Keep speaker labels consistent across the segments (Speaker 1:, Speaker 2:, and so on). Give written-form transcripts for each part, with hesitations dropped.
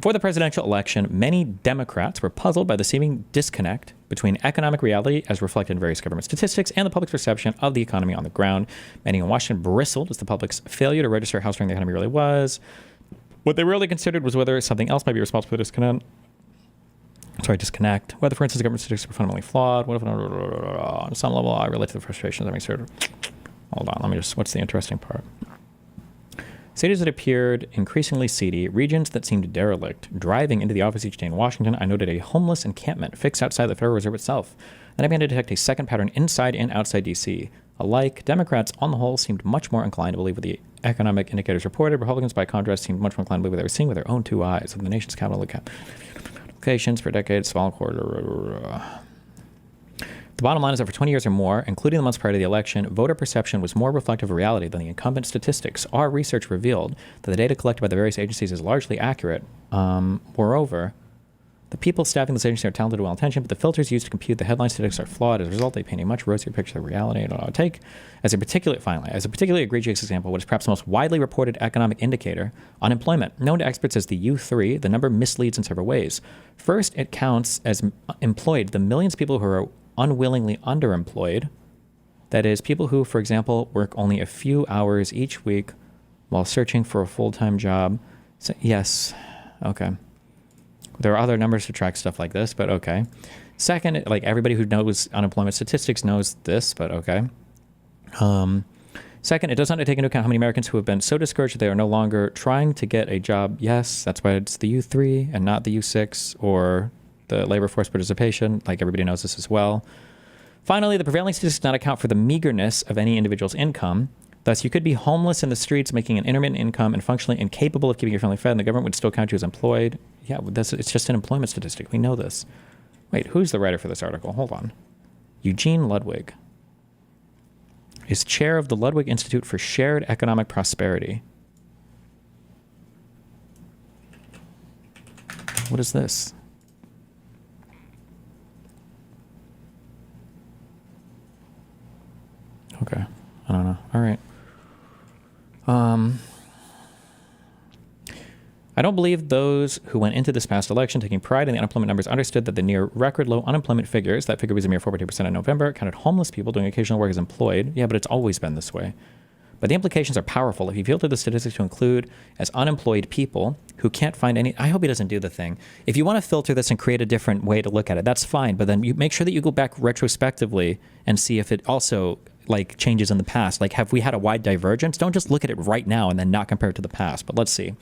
Speaker 1: Before the presidential election, many Democrats were puzzled by the seeming disconnect between economic reality as reflected in various government statistics and the public's perception of the economy on the ground. Many in Washington bristled as the public's failure to register how strong the economy really was. What they really considered was whether something else might be responsible for the disconnect. Whether, for instance, the government statistics were fundamentally flawed. What if, on some level, I relate to the frustrations that makes it. Hold on, let me just, what's the interesting part? Cities that appeared increasingly seedy, regions that seemed derelict. Driving into the office each day in Washington, I noted a homeless encampment fixed outside the Federal Reserve itself. Then I began to detect a second pattern inside and outside D.C. Alike, Democrats, on the whole, seemed much more inclined to believe what the economic indicators reported. Republicans, by contrast, seemed much more inclined to believe what they were seeing with their own two eyes. Of the nation's capital locations for decades, small quarter. The bottom line is that for 20 years or more, including the months prior to the election, voter perception was more reflective of reality than the incumbent statistics. Our research revealed that the data collected by the various agencies is largely accurate. Moreover, the people staffing this agency are talented and well-intentioned, but the filters used to compute the headline statistics are flawed. As a result, they paint a much rosier picture of reality. Take as a particularly egregious example, what is perhaps the most widely reported economic indicator, unemployment. Known to experts as the U3, the number misleads in several ways. First, it counts as employed the millions of people who are unwillingly underemployed. That is, people who, for example, work only a few hours each week while searching for a full-time job. So, yes, okay. There are other numbers to track stuff like this, but okay. Second, like everybody who knows unemployment statistics knows this, but okay. Second, it does not take into account how many Americans who have been so discouraged that they are no longer trying to get a job. Yes, that's why it's the U3 and not the U6 or the labor force participation. Like everybody knows this as well. Finally, the prevailing statistics do not account for the meagerness of any individual's income. Thus, you could be homeless in the streets, making an intermittent income and functionally incapable of keeping your family fed, and the government would still count you as employed. Yeah, it's just an employment statistic. We know this. Wait, who's the writer for this article? Hold on. Eugene Ludwig is chair of the Ludwig Institute for Shared Economic Prosperity. What is this? Okay, I don't know. All right. I don't believe those who went into this past election taking pride in the unemployment numbers understood that the near record low unemployment figures, that figure was a mere 4.2% in November, counted homeless people doing occasional work as employed. Yeah, but it's always been this way. But the implications are powerful. If you filter the statistics to include as unemployed people who can't find any, I hope he doesn't do the thing. If you want to filter this and create a different way to look at it, that's fine. But then you make sure that you go back retrospectively and see if it also like changes in the past. Like, have we had a wide divergence? Don't just look at it right now and then not compare it to the past. But let's see.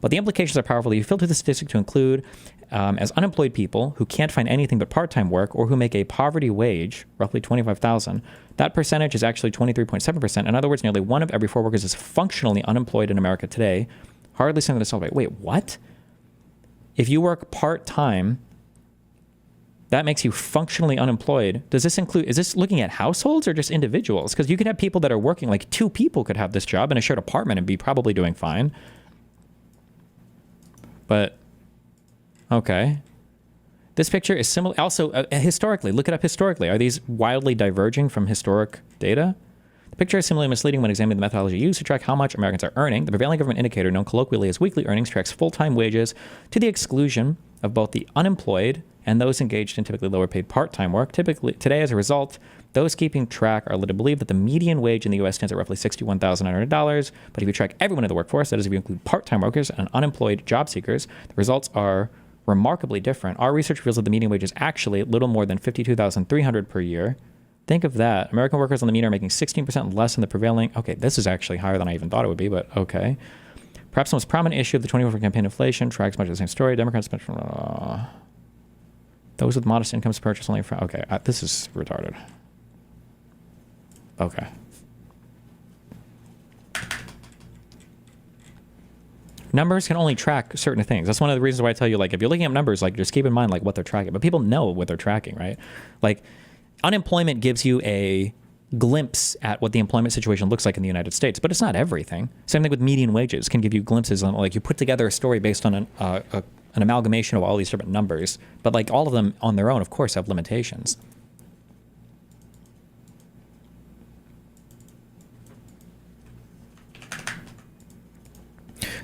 Speaker 1: But the implications are powerful. You filter the statistic to include as unemployed people who can't find anything but part-time work or who make a poverty wage, roughly $25,000. That percentage is actually 23.7%. In other words, nearly 1 of every 4 workers is functionally unemployed in America today. Hardly something to celebrate. Wait, what? If you work part-time, that makes you functionally unemployed. Does this include, is this looking at households or just individuals? Because you could have people that are working, like 2 people could have this job in a shared apartment and be probably doing fine. But, okay. This picture is similar. Also, historically, look it up historically. Are these wildly diverging from historic data? The picture is similarly misleading when examining the methodology used to track how much Americans are earning. The prevailing government indicator, known colloquially as weekly earnings, tracks full-time wages to the exclusion of both the unemployed and those engaged in typically lower-paid part-time work. Typically, today, as a result, those keeping track are led to believe that the median wage in the U.S. stands at roughly $61,900. But if you track everyone in the workforce, that is, if you include part-time workers and unemployed job seekers, the results are remarkably different. Our research reveals that the median wage is actually a little more than $52,300 per year. Think of that. American workers on the mean are making 16% less than the prevailing. Okay, this is actually higher than I even thought it would be, but okay. Perhaps the most prominent issue of the 2024 campaign, inflation, tracks much of the same story. Democrats spent those with modest incomes purchase only for, okay, this is retarded. Okay. Numbers can only track certain things. That's one of the reasons why I tell you, like, if you're looking at numbers, like, just keep in mind, like, what they're tracking. But people know what they're tracking, right? Like, unemployment gives you a glimpse at what the employment situation looks like in the United States, but it's not everything. Same thing with median wages can give you glimpses on, like, you put together a story based on an amalgamation of all these different numbers, but like all of them on their own, of course, have limitations.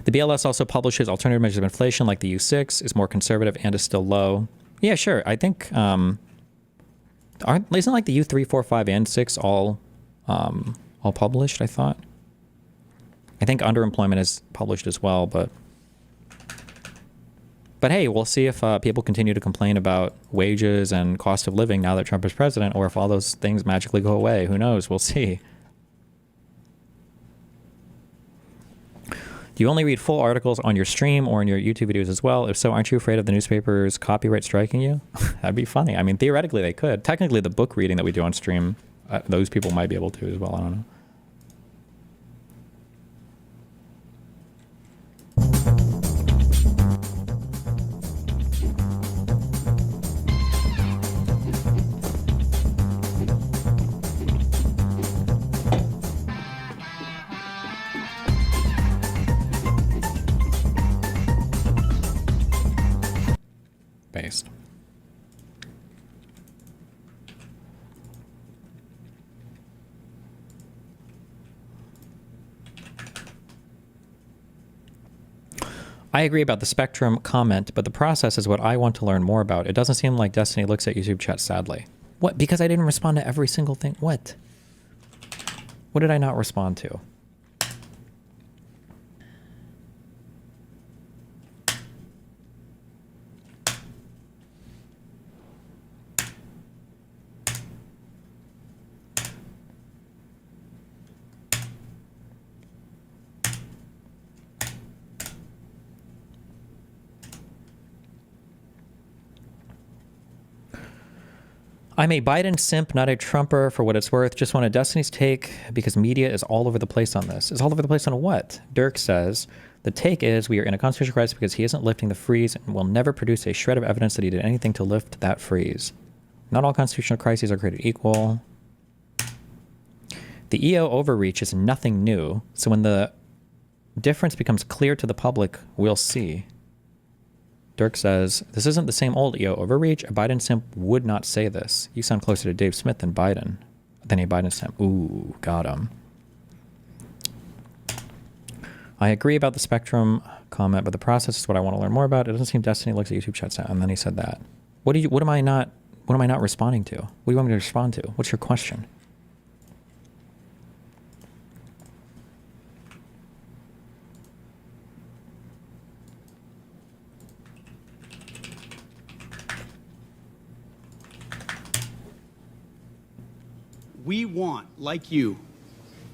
Speaker 1: The BLS also publishes alternative measures of inflation, like the U6 is more conservative and is still low. Yeah, sure. I think isn't like the U3, 4, 5, and 6 all published? I thought. I think underemployment is published as well, but hey, we'll see if people continue to complain about wages and cost of living now that Trump is president, or if all those things magically go away. Who knows? We'll see. Do you only read full articles on your stream or in your YouTube videos as well? If so, aren't you afraid of the newspaper's copyright striking you? That'd be funny. I mean, theoretically they could. Technically, the book reading that we do on stream, those people might be able to as well. I don't know. Based. I agree about the spectrum comment, but the process is what I want to learn more about. It doesn't seem like Destiny looks at YouTube chat, sadly. What? Because I didn't respond to every single thing? What? What did I not respond to? I'm a Biden simp, not a Trumper, for what it's worth. Just wanted Destiny's take because media is all over the place on this. Is all over the place on what? Dirk says, the take is we are in a constitutional crisis because he isn't lifting the freeze and will never produce a shred of evidence that he did anything to lift that freeze. Not all constitutional crises are created equal. The EO overreach is nothing new, so when the difference becomes clear to the public, we'll see. Dirk says, this isn't the same old EO overreach. A Biden simp would not say this. You sound closer to Dave Smith than Biden. Than a Biden simp. Ooh, got him. I agree about the spectrum comment, but the process is what I want to learn more about. It doesn't seem Destiny looks at YouTube chats now. And then he said that. What am I not responding to? What do you want me to respond to? What's your question?
Speaker 2: We want, like you,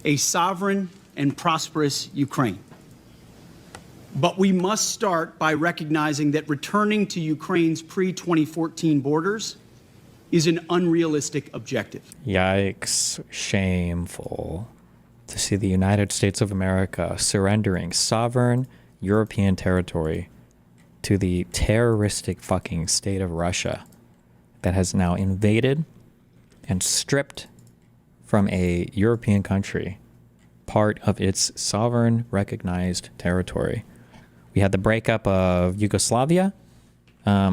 Speaker 2: a sovereign and prosperous Ukraine. But we must start by recognizing that returning to Ukraine's pre-2014 borders is an unrealistic objective.
Speaker 1: Yikes. Shameful to see the United States of America surrendering sovereign European territory to the terroristic fucking state of Russia that has now invaded and stripped from a European country part of its sovereign recognized territory. We had the breakup of Yugoslavia,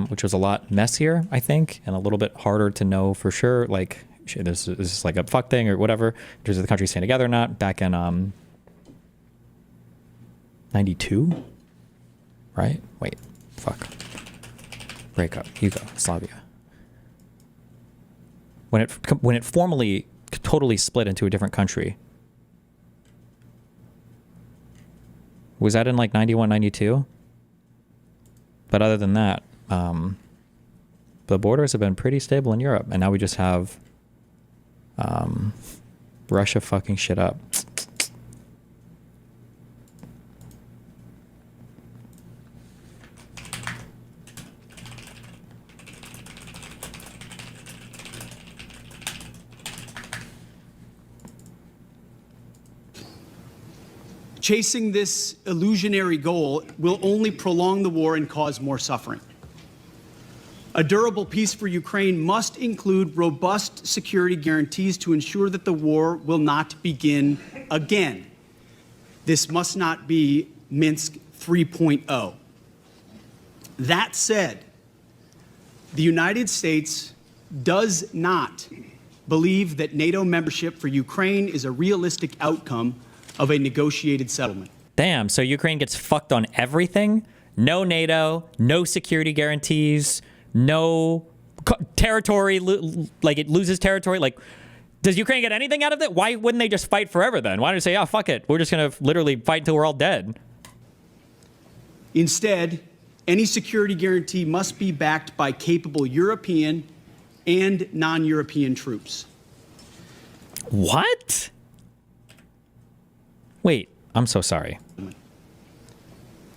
Speaker 1: which was a lot messier, I think, and a little bit harder to know for sure. Like, this is like a fuck thing or whatever, in terms of the country staying together or not. Back in 92, right? Wait, fuck. Breakup, Yugoslavia. When it formally totally split into a different country. Was that in like 91, 92? But other than that, the borders have been pretty stable in Europe. And now we just have Russia fucking shit up.
Speaker 2: Chasing this illusionary goal will only prolong the war and cause more suffering. A durable peace for Ukraine must include robust security guarantees to ensure that the war will not begin again. This must not be Minsk 3.0. That said, the United States does not believe that NATO membership for Ukraine is a realistic outcome of a negotiated settlement.
Speaker 1: Damn, so Ukraine gets fucked on everything? No NATO, no security guarantees, no territory, like it loses territory. Like, does Ukraine get anything out of it? Why wouldn't they just fight forever then? Why don't they say, oh, fuck it. We're just going to literally fight until we're all dead?
Speaker 2: Instead, any security guarantee must be backed by capable European and non-European troops.
Speaker 1: What? Wait, I'm so sorry.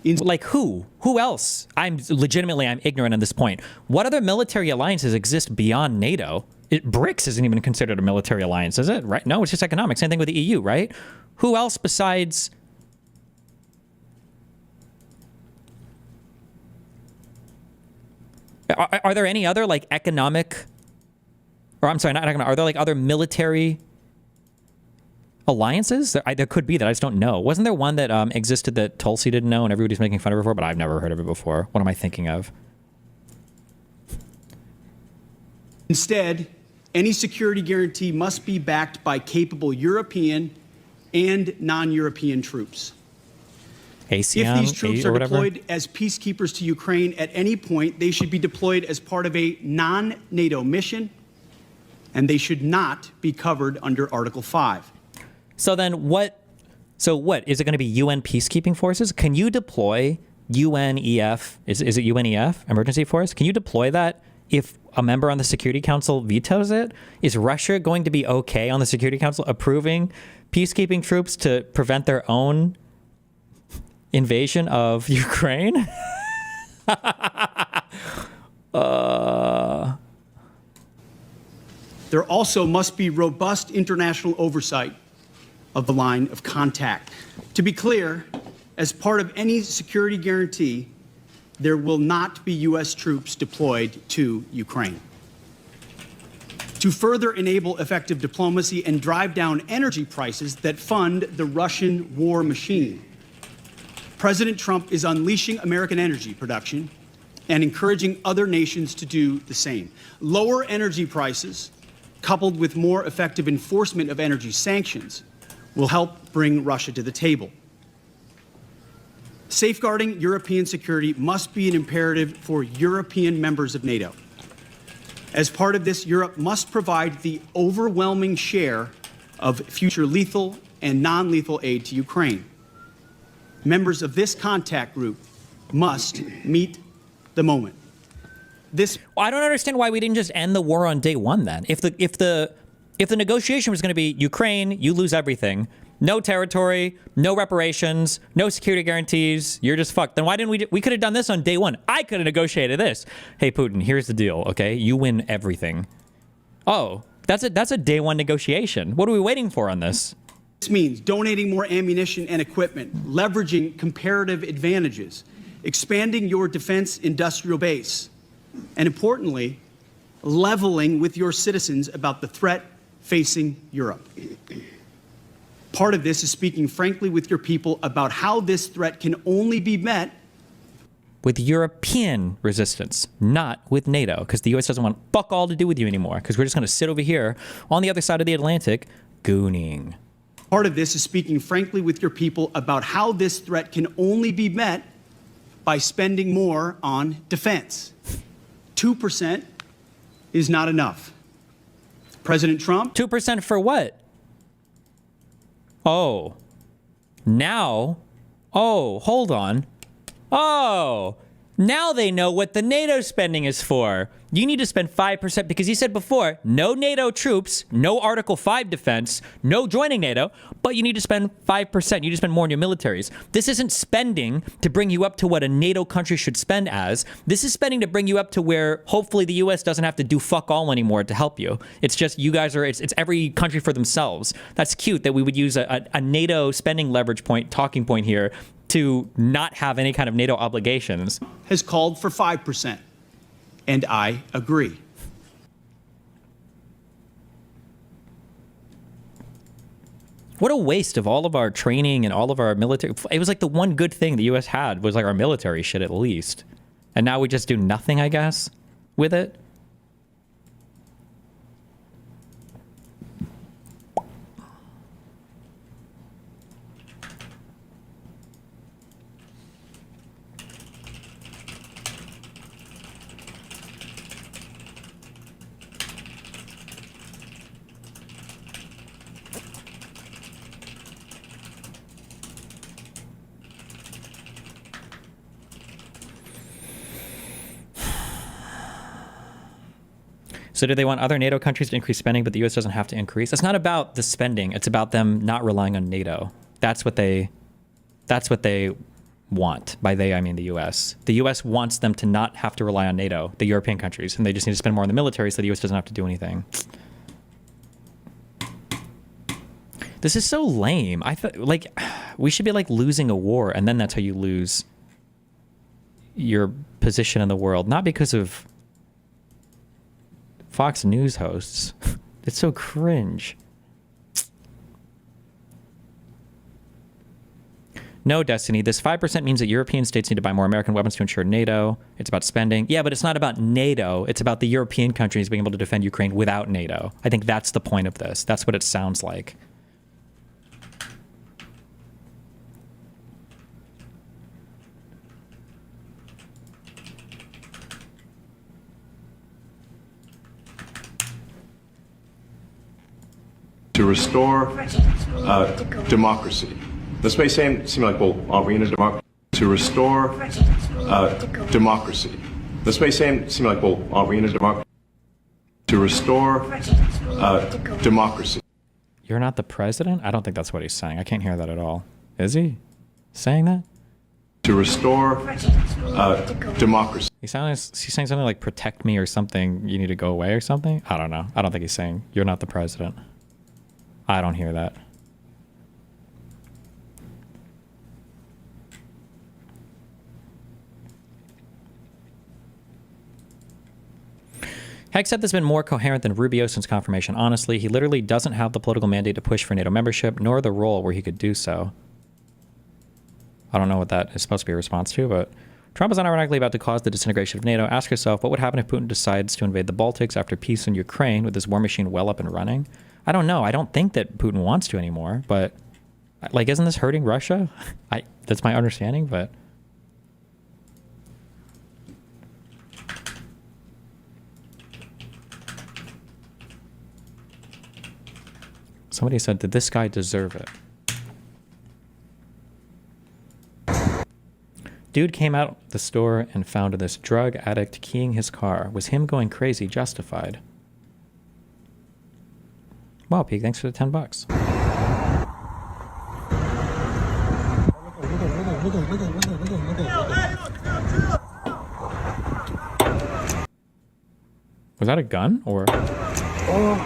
Speaker 1: Like who? Who else? I'm ignorant on this point. What other military alliances exist beyond NATO? BRICS isn't even considered a military alliance, is it? Right? No, it's just economic. Same thing with the EU, right? Who else besides... Are there any other like economic... Or I'm sorry, not economic. Are there like other military alliances? There could be that. I just don't know. Wasn't there one that existed that Tulsi didn't know and everybody's making fun of her for, but I've never heard of it before? What am I thinking of?
Speaker 2: Instead, any security guarantee must be backed by capable European and non-European troops.
Speaker 1: ASEAN,
Speaker 2: if these troops are
Speaker 1: whatever.
Speaker 2: deployed as peacekeepers to Ukraine at any point, they should be deployed as part of a non-NATO mission, and they should not be covered under Article 5.
Speaker 1: So then what? So what? Is it going to be UN peacekeeping forces? Can you deploy UNEF? Is it UNEF, emergency force? Can you deploy that if a member on the Security Council vetoes it? Is Russia going to be okay on the Security Council approving peacekeeping troops to prevent their own invasion of Ukraine?
Speaker 2: There also must be robust international oversight of the line of contact. To be clear, as part of any security guarantee, there will not be U.S. troops deployed to Ukraine. To further enable effective diplomacy and drive down energy prices that fund the Russian war machine, President Trump is unleashing American energy production and encouraging other nations to do the same. Lower energy prices, coupled with more effective enforcement of energy sanctions, will help bring Russia to the table. Safeguarding European security must be an imperative for European members of NATO. As part of this, Europe must provide the overwhelming share of future lethal and non-lethal aid to Ukraine. Members of this contact group must meet the moment.
Speaker 1: Well, I don't understand why we didn't just end the war on day one then. If the negotiation was going to be Ukraine, you lose everything, no territory, no reparations, no security guarantees, you're just fucked. Then why didn't we could have done this on day one. I could have negotiated this. Hey, Putin, here's the deal, okay? You win everything. Oh, that's a day one negotiation. What are we waiting for on this?
Speaker 2: This means donating more ammunition and equipment, leveraging comparative advantages, expanding your defense industrial base, and importantly, leveling with your citizens about the threat facing Europe. Part of this is speaking frankly with your people about how this threat can only be met
Speaker 1: with European resistance, not with NATO, because the U.S. doesn't want fuck all to do with you anymore, because we're just going to sit over here on the other side of the Atlantic gooning.
Speaker 2: Part of this is speaking frankly with your people about how this threat can only be met by spending more on defense. 2% is not enough. President Trump...
Speaker 1: 2% for what? Oh. Now? Oh, hold on. Oh. Now they know what the NATO spending is for. You need to spend 5% because you said before, no NATO troops, no Article 5 defense, no joining NATO, but you need to spend 5%. You need to spend more on your militaries. This isn't spending to bring you up to what a NATO country should spend as. This is spending to bring you up to where hopefully the U.S. doesn't have to do fuck all anymore to help you. It's just you guys are, it's every country for themselves. That's cute that we would use a NATO spending leverage point, talking point here to not have any kind of NATO obligations.
Speaker 2: Has called for 5%, and I agree.
Speaker 1: What a waste of all of our training and all of our military. It was like the one good thing the U.S. had was like our military shit at least. And now we just do nothing, I guess, with it. So do they want other NATO countries to increase spending, but the U.S. doesn't have to increase? It's not about the spending. It's about them not relying on NATO. That's what they want. By they, I mean the U.S. The U.S. wants them to not have to rely on NATO, the European countries, and they just need to spend more on the military so the U.S. doesn't have to do anything. This is so lame. I thought, like, we should be like losing a war, and then that's how you lose your position in the world. Not because of Fox News hosts. It's so cringe. No, Destiny, this 5% means that European states need to buy more American weapons to ensure NATO. It's about spending. Yeah, but it's not about NATO. It's about the European countries being able to defend Ukraine without NATO. I think that's the point of this. That's what it sounds like.
Speaker 3: To restore democracy. This may seem like, well, are we in a democracy? To restore democracy. This may seem like, well, are we in a democracy? To restore democracy.
Speaker 1: You're not the president? I don't think that's what he's saying. I can't hear that at all. Is he saying that?
Speaker 3: To restore democracy.
Speaker 1: He's saying something like protect me or something. You need to go away or something. I don't know. I don't think he's saying you're not the president. I don't hear that. Hegseth has been more coherent than Rubio since confirmation. Honestly, he literally doesn't have the political mandate to push for NATO membership, nor the role where he could do so. I don't know what that is supposed to be a response to, but Trump is unironically about to cause the disintegration of NATO. Ask yourself, what would happen if Putin decides to invade the Baltics after peace in Ukraine with his war machine well up and running? I don't know. I don't think that Putin wants to anymore, but like, isn't this hurting Russia? That's my understanding, but somebody said, did this guy deserve it? Dude came out the store and found this drug addict keying his car. Was him going crazy justified? Wow, Peak, thanks for the $10. Was that a gun or? Oh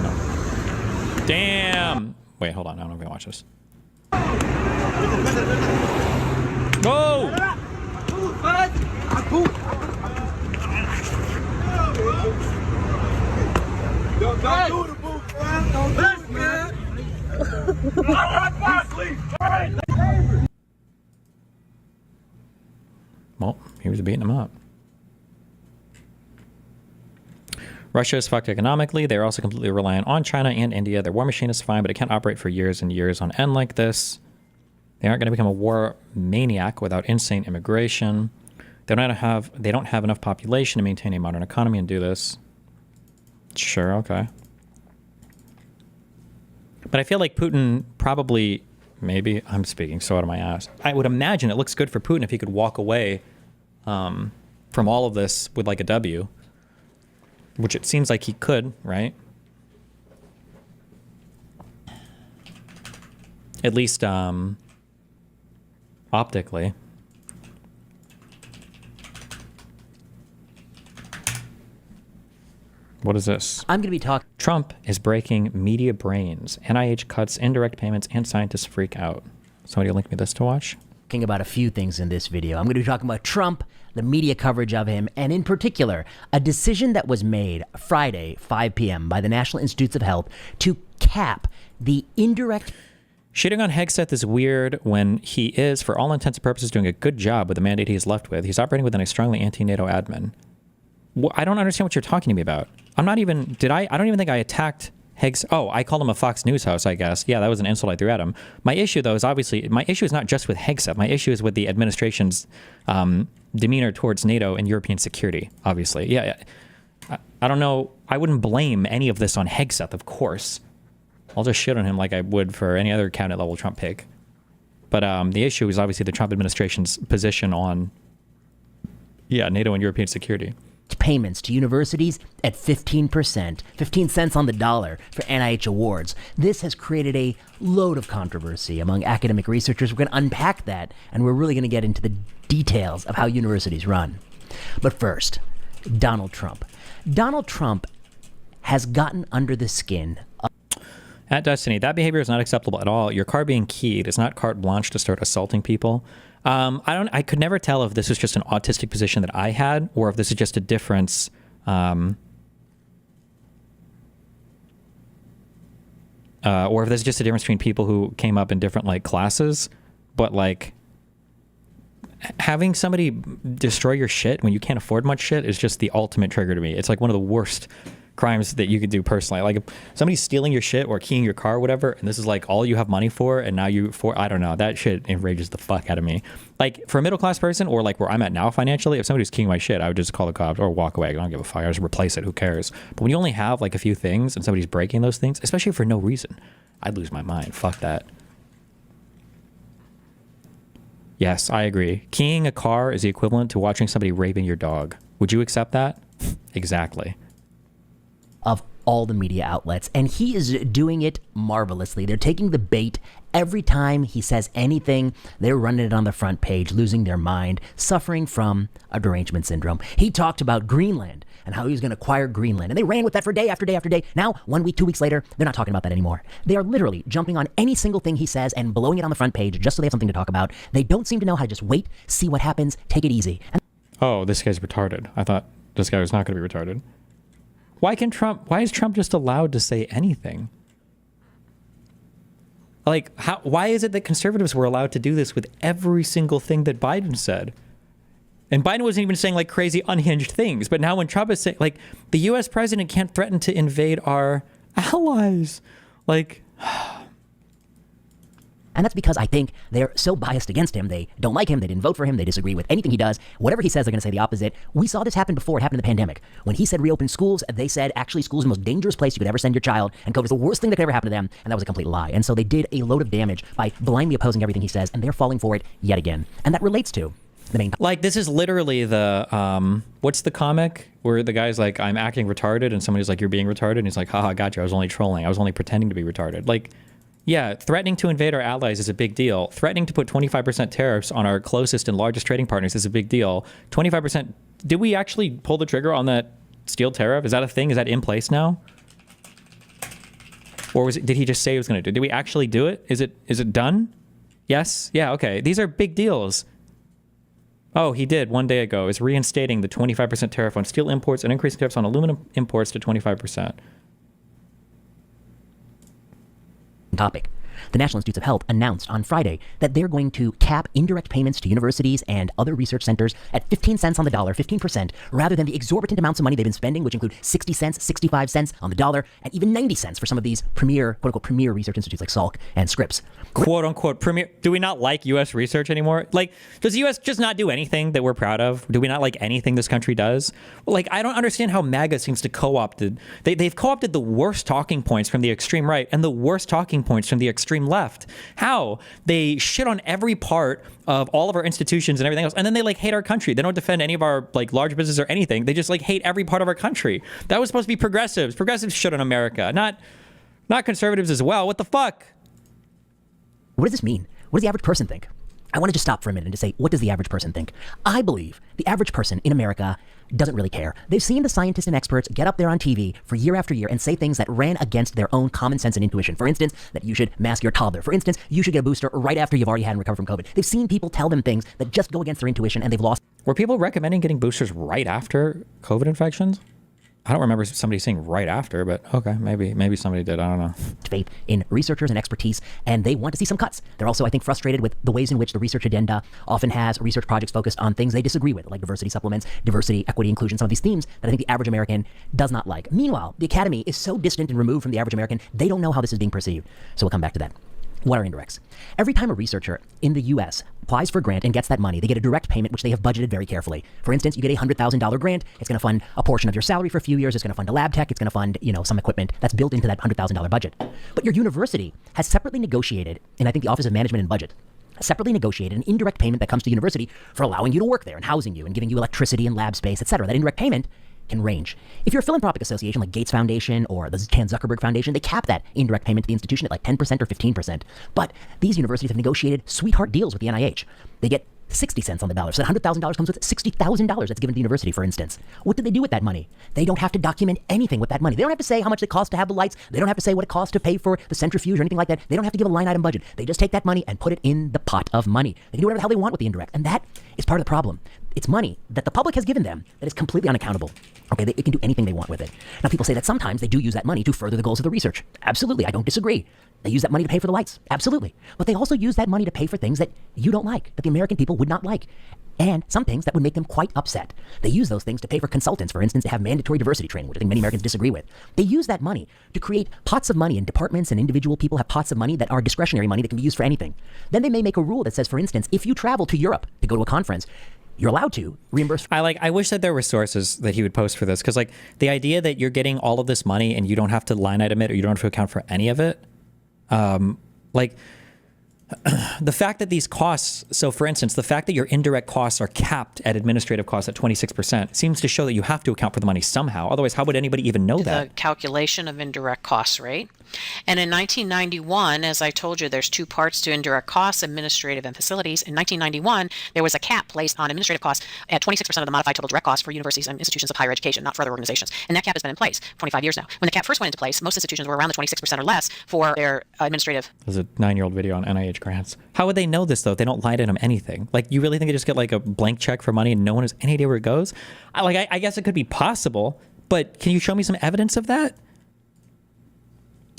Speaker 1: no. Damn. Wait, hold on. I'm not gonna watch this. Go! Well, he was beating him up. Russia is fucked economically. They're also completely reliant on China and India. Their war machine is fine, but it can't operate for years and years on end like this. They aren't going to become a war maniac without insane immigration. They don't have enough population to maintain a modern economy and do this. Sure, okay. But I feel like Putin probably, maybe I'm speaking so out of my ass. I would imagine it looks good for Putin if he could walk away from all of this with like a W, which it seems like he could, right? At least optically. What is this?
Speaker 4: I'm going to be talking.
Speaker 1: Trump is breaking media brains. NIH cuts indirect payments and scientists freak out. Somebody link me this to watch.
Speaker 4: About a few things in this video. I'm going to be talking about Trump, the media coverage of him, and in particular, a decision that was made Friday, 5 p.m. by the National Institutes of Health to cap the indirect.
Speaker 1: Shitting on Hegseth is weird when he is, for all intents and purposes, doing a good job with the mandate he's left with. He's operating within a strongly anti-NATO admin. I don't understand what you're talking to me about. I'm not even, I don't even think I attacked Higgs. Oh, I called him a Fox News host, I guess. Yeah, that was an insult I threw at him. My issue, though, is obviously, my issue is not just with Hegseth. My issue is with the administration's demeanor towards NATO and European security, obviously. Yeah, I don't know. I wouldn't blame any of this on Hegseth, of course. I'll just shit on him like I would for any other cabinet-level Trump pick. But the issue is obviously the Trump administration's position on, NATO and European security.
Speaker 4: payments to universities at 15%, 15 cents on the dollar for NIH awards. This has created a load of controversy among academic researchers. We're going to unpack that, and we're really going to get into the details of how universities run. But first, Donald Trump. Donald Trump has gotten under the skin of
Speaker 1: At Destiny, that behavior is not acceptable at all. Your car being keyed is not carte blanche to start assaulting people. I could never tell if this was just an autistic position that I had, or if this is just a difference. Or if there's just a difference between people who came up in different like classes. But like having somebody destroy your shit when you can't afford much shit is just the ultimate trigger to me. It's like one of the worst crimes that you could do personally. Like if somebody's stealing your shit or keying your car or whatever, and this is like all you have money for, and now I don't know, that shit enrages the fuck out of me. Like for a middle class person, or like where I'm at now financially, if somebody's keying my shit, I would just call the cops or walk away. I don't give a fuck. I just replace it. Who cares? But when you only have like a few things and somebody's breaking those things, especially for no reason, I'd lose my mind. Fuck that. Yes, I agree. Keying a car is the equivalent to watching somebody raping your dog. Would you accept that? Exactly.
Speaker 4: of all the media outlets, and he is doing it marvelously. They're taking the bait every time he says anything. They're running it on the front page, losing their mind, suffering from a derangement syndrome. He talked about Greenland and how he was going to acquire Greenland, and they ran with that for day after day after day. Now, 1 week, 2 weeks later, they're not talking about that anymore. They are literally jumping on any single thing he says and blowing it on the front page just so they have something to talk about. They don't seem to know how to just wait, see what happens, take it easy.
Speaker 1: Oh, this guy's retarded. I thought this guy was not going to be retarded. Why is Trump just allowed to say anything? Like, why is it that conservatives were allowed to do this with every single thing that Biden said? And Biden wasn't even saying like crazy unhinged things. But now when Trump is saying, like, the US president can't threaten to invade our allies. Like,
Speaker 4: And that's because I think they're so biased against him. They don't like him. They didn't vote for him. They disagree with anything he does. Whatever he says, they're going to say the opposite. We saw this happen before. It happened in the pandemic. When he said reopen schools, they said actually school is the most dangerous place you could ever send your child, and COVID is the worst thing that could ever happen to them. And that was a complete lie. And so they did a load of damage by blindly opposing everything he says, and they're falling for it yet again. And that relates to the main.
Speaker 1: like this is literally the what's the comic where the guy's like, I'm acting retarded, and somebody's like, you're being retarded, and he's like, haha, gotcha, I was only trolling. I was only pretending to be retarded. Like, yeah, threatening to invade our allies is a big deal. Threatening to put 25% tariffs on our closest and largest trading partners is a big deal. 25%. Did we actually pull the trigger on that steel tariff? Is that a thing? Is that in place now? Or did he just say he was going to do it? Did we actually do it? Is it done? Yes? Yeah, okay. These are big deals. Oh, he did 1 day ago. Is reinstating the 25% tariff on steel imports and increasing tariffs on aluminum imports to 25%.
Speaker 4: Topic. The National Institutes of Health announced on Friday that they're going to cap indirect payments to universities and other research centers at 15 cents on the dollar, 15%, rather than the exorbitant amounts of money they've been spending, which include 60 cents, 65 cents on the dollar, and even 90 cents for some of these premier, quote-unquote, premier research institutes like Salk and Scripps.
Speaker 1: Quote-unquote premier. Do we not like U.S. research anymore? Like, does the U.S. just not do anything that we're proud of? Do we not like anything this country does? Well, like, I don't understand how MAGA seems to co-opted. They've co-opted the worst talking points from the extreme right and the worst talking points from the extreme left. How? They shit on every part of all of our institutions and everything else, and then they like hate our country. They don't defend any of our like large business or anything. They just like hate every part of our country. That was supposed to be progressives. Progressives shit on America, not conservatives as well. What the fuck?
Speaker 4: What does this mean? What does the average person think? I want to just stop for a minute and just say, what does the average person think? I believe the average person in America doesn't really care. They've seen the scientists and experts get up there on TV for year after year and say things that ran against their own common sense and intuition. For instance, that you should mask your toddler. For instance, you should get a booster right after you've already had and recovered from COVID. They've seen people tell them things that just go against their intuition, and they've lost.
Speaker 1: Were people recommending getting boosters right after COVID infections? I don't remember somebody saying right after, but okay, maybe somebody did. I don't know.
Speaker 4: Faith in researchers and expertise, and they want to see some cuts. They're also, I think, frustrated with the ways in which the research agenda often has research projects focused on things they disagree with, like diversity supplements, diversity, equity, inclusion, some of these themes that I think the average American does not like. Meanwhile, the academy is so distant and removed from the average American, they don't know how this is being perceived. So we'll come back to that. What are indirects? Every time a researcher in the U.S. applies for a grant and gets that money, they get a direct payment, which they have budgeted very carefully. For instance, you get a $100,000 grant. It's going to fund a portion of your salary for a few years. It's going to fund a lab tech. It's going to fund, some equipment that's built into that $100,000 budget. But your university has separately negotiated, and I think the Office of Management and Budget separately negotiated an indirect payment that comes to the university for allowing you to work there and housing you and giving you electricity and lab space, etc. That indirect payment can range. If you're a philanthropic association like Gates Foundation or the Chan Zuckerberg Foundation, they cap that indirect payment to the institution at like 10% or 15%. But these universities have negotiated sweetheart deals with the NIH. They get 60 cents on the dollar. So that $100,000 comes with $60,000 that's given to the university, for instance. What do they do with that money? They don't have to document anything with that money. They don't have to say how much it costs to have the lights. They don't have to say what it costs to pay for the centrifuge or anything like that. They don't have to give a line item budget. They just take that money and put it in the pot of money. They can do whatever the hell they want with the indirect. And that is part of the problem. It's money that the public has given them that is completely unaccountable. Okay, they can do anything they want with it. Now, people say that sometimes they do use that money to further the goals of the research. Absolutely, I don't disagree. They use that money to pay for the lights. Absolutely. But they also use that money to pay for things that you don't like, that the American people would not like. And some things that would make them quite upset. They use those things to pay for consultants, for instance, to have mandatory diversity training, which I think many Americans disagree with. They use that money to create pots of money, and departments and individual people have pots of money that are discretionary money that can be used for anything. Then they may make a rule that says, for instance, if you travel to Europe to go to a conference, you're allowed to reimburse.
Speaker 1: I wish that there were sources that he would post for this, because like the idea that you're getting all of this money and you don't have to line item it or you don't have to account for any of it, like the fact that these costs, so for instance, the fact that your indirect costs are capped at administrative costs at 26% seems to show that you have to account for the money somehow. Otherwise, how would anybody even know that?
Speaker 5: The calculation of indirect costs, right? And in 1991, as I told you, there's two parts to indirect costs, administrative and facilities. In 1991, there was a cap placed on administrative costs at 26% of the modified total direct costs for universities and institutions of higher education, not for other organizations. And that cap has been in place 25 years now. When the cap first went into place, most institutions were around the 26% or less for their administrative.
Speaker 1: There's a 9-year-old video on NIH grants. How would they know this, though? They don't line item anything. Like, you really think they just get like a blank check for money and no one has any idea where it goes? I guess it could be possible, but can you show me some evidence of that?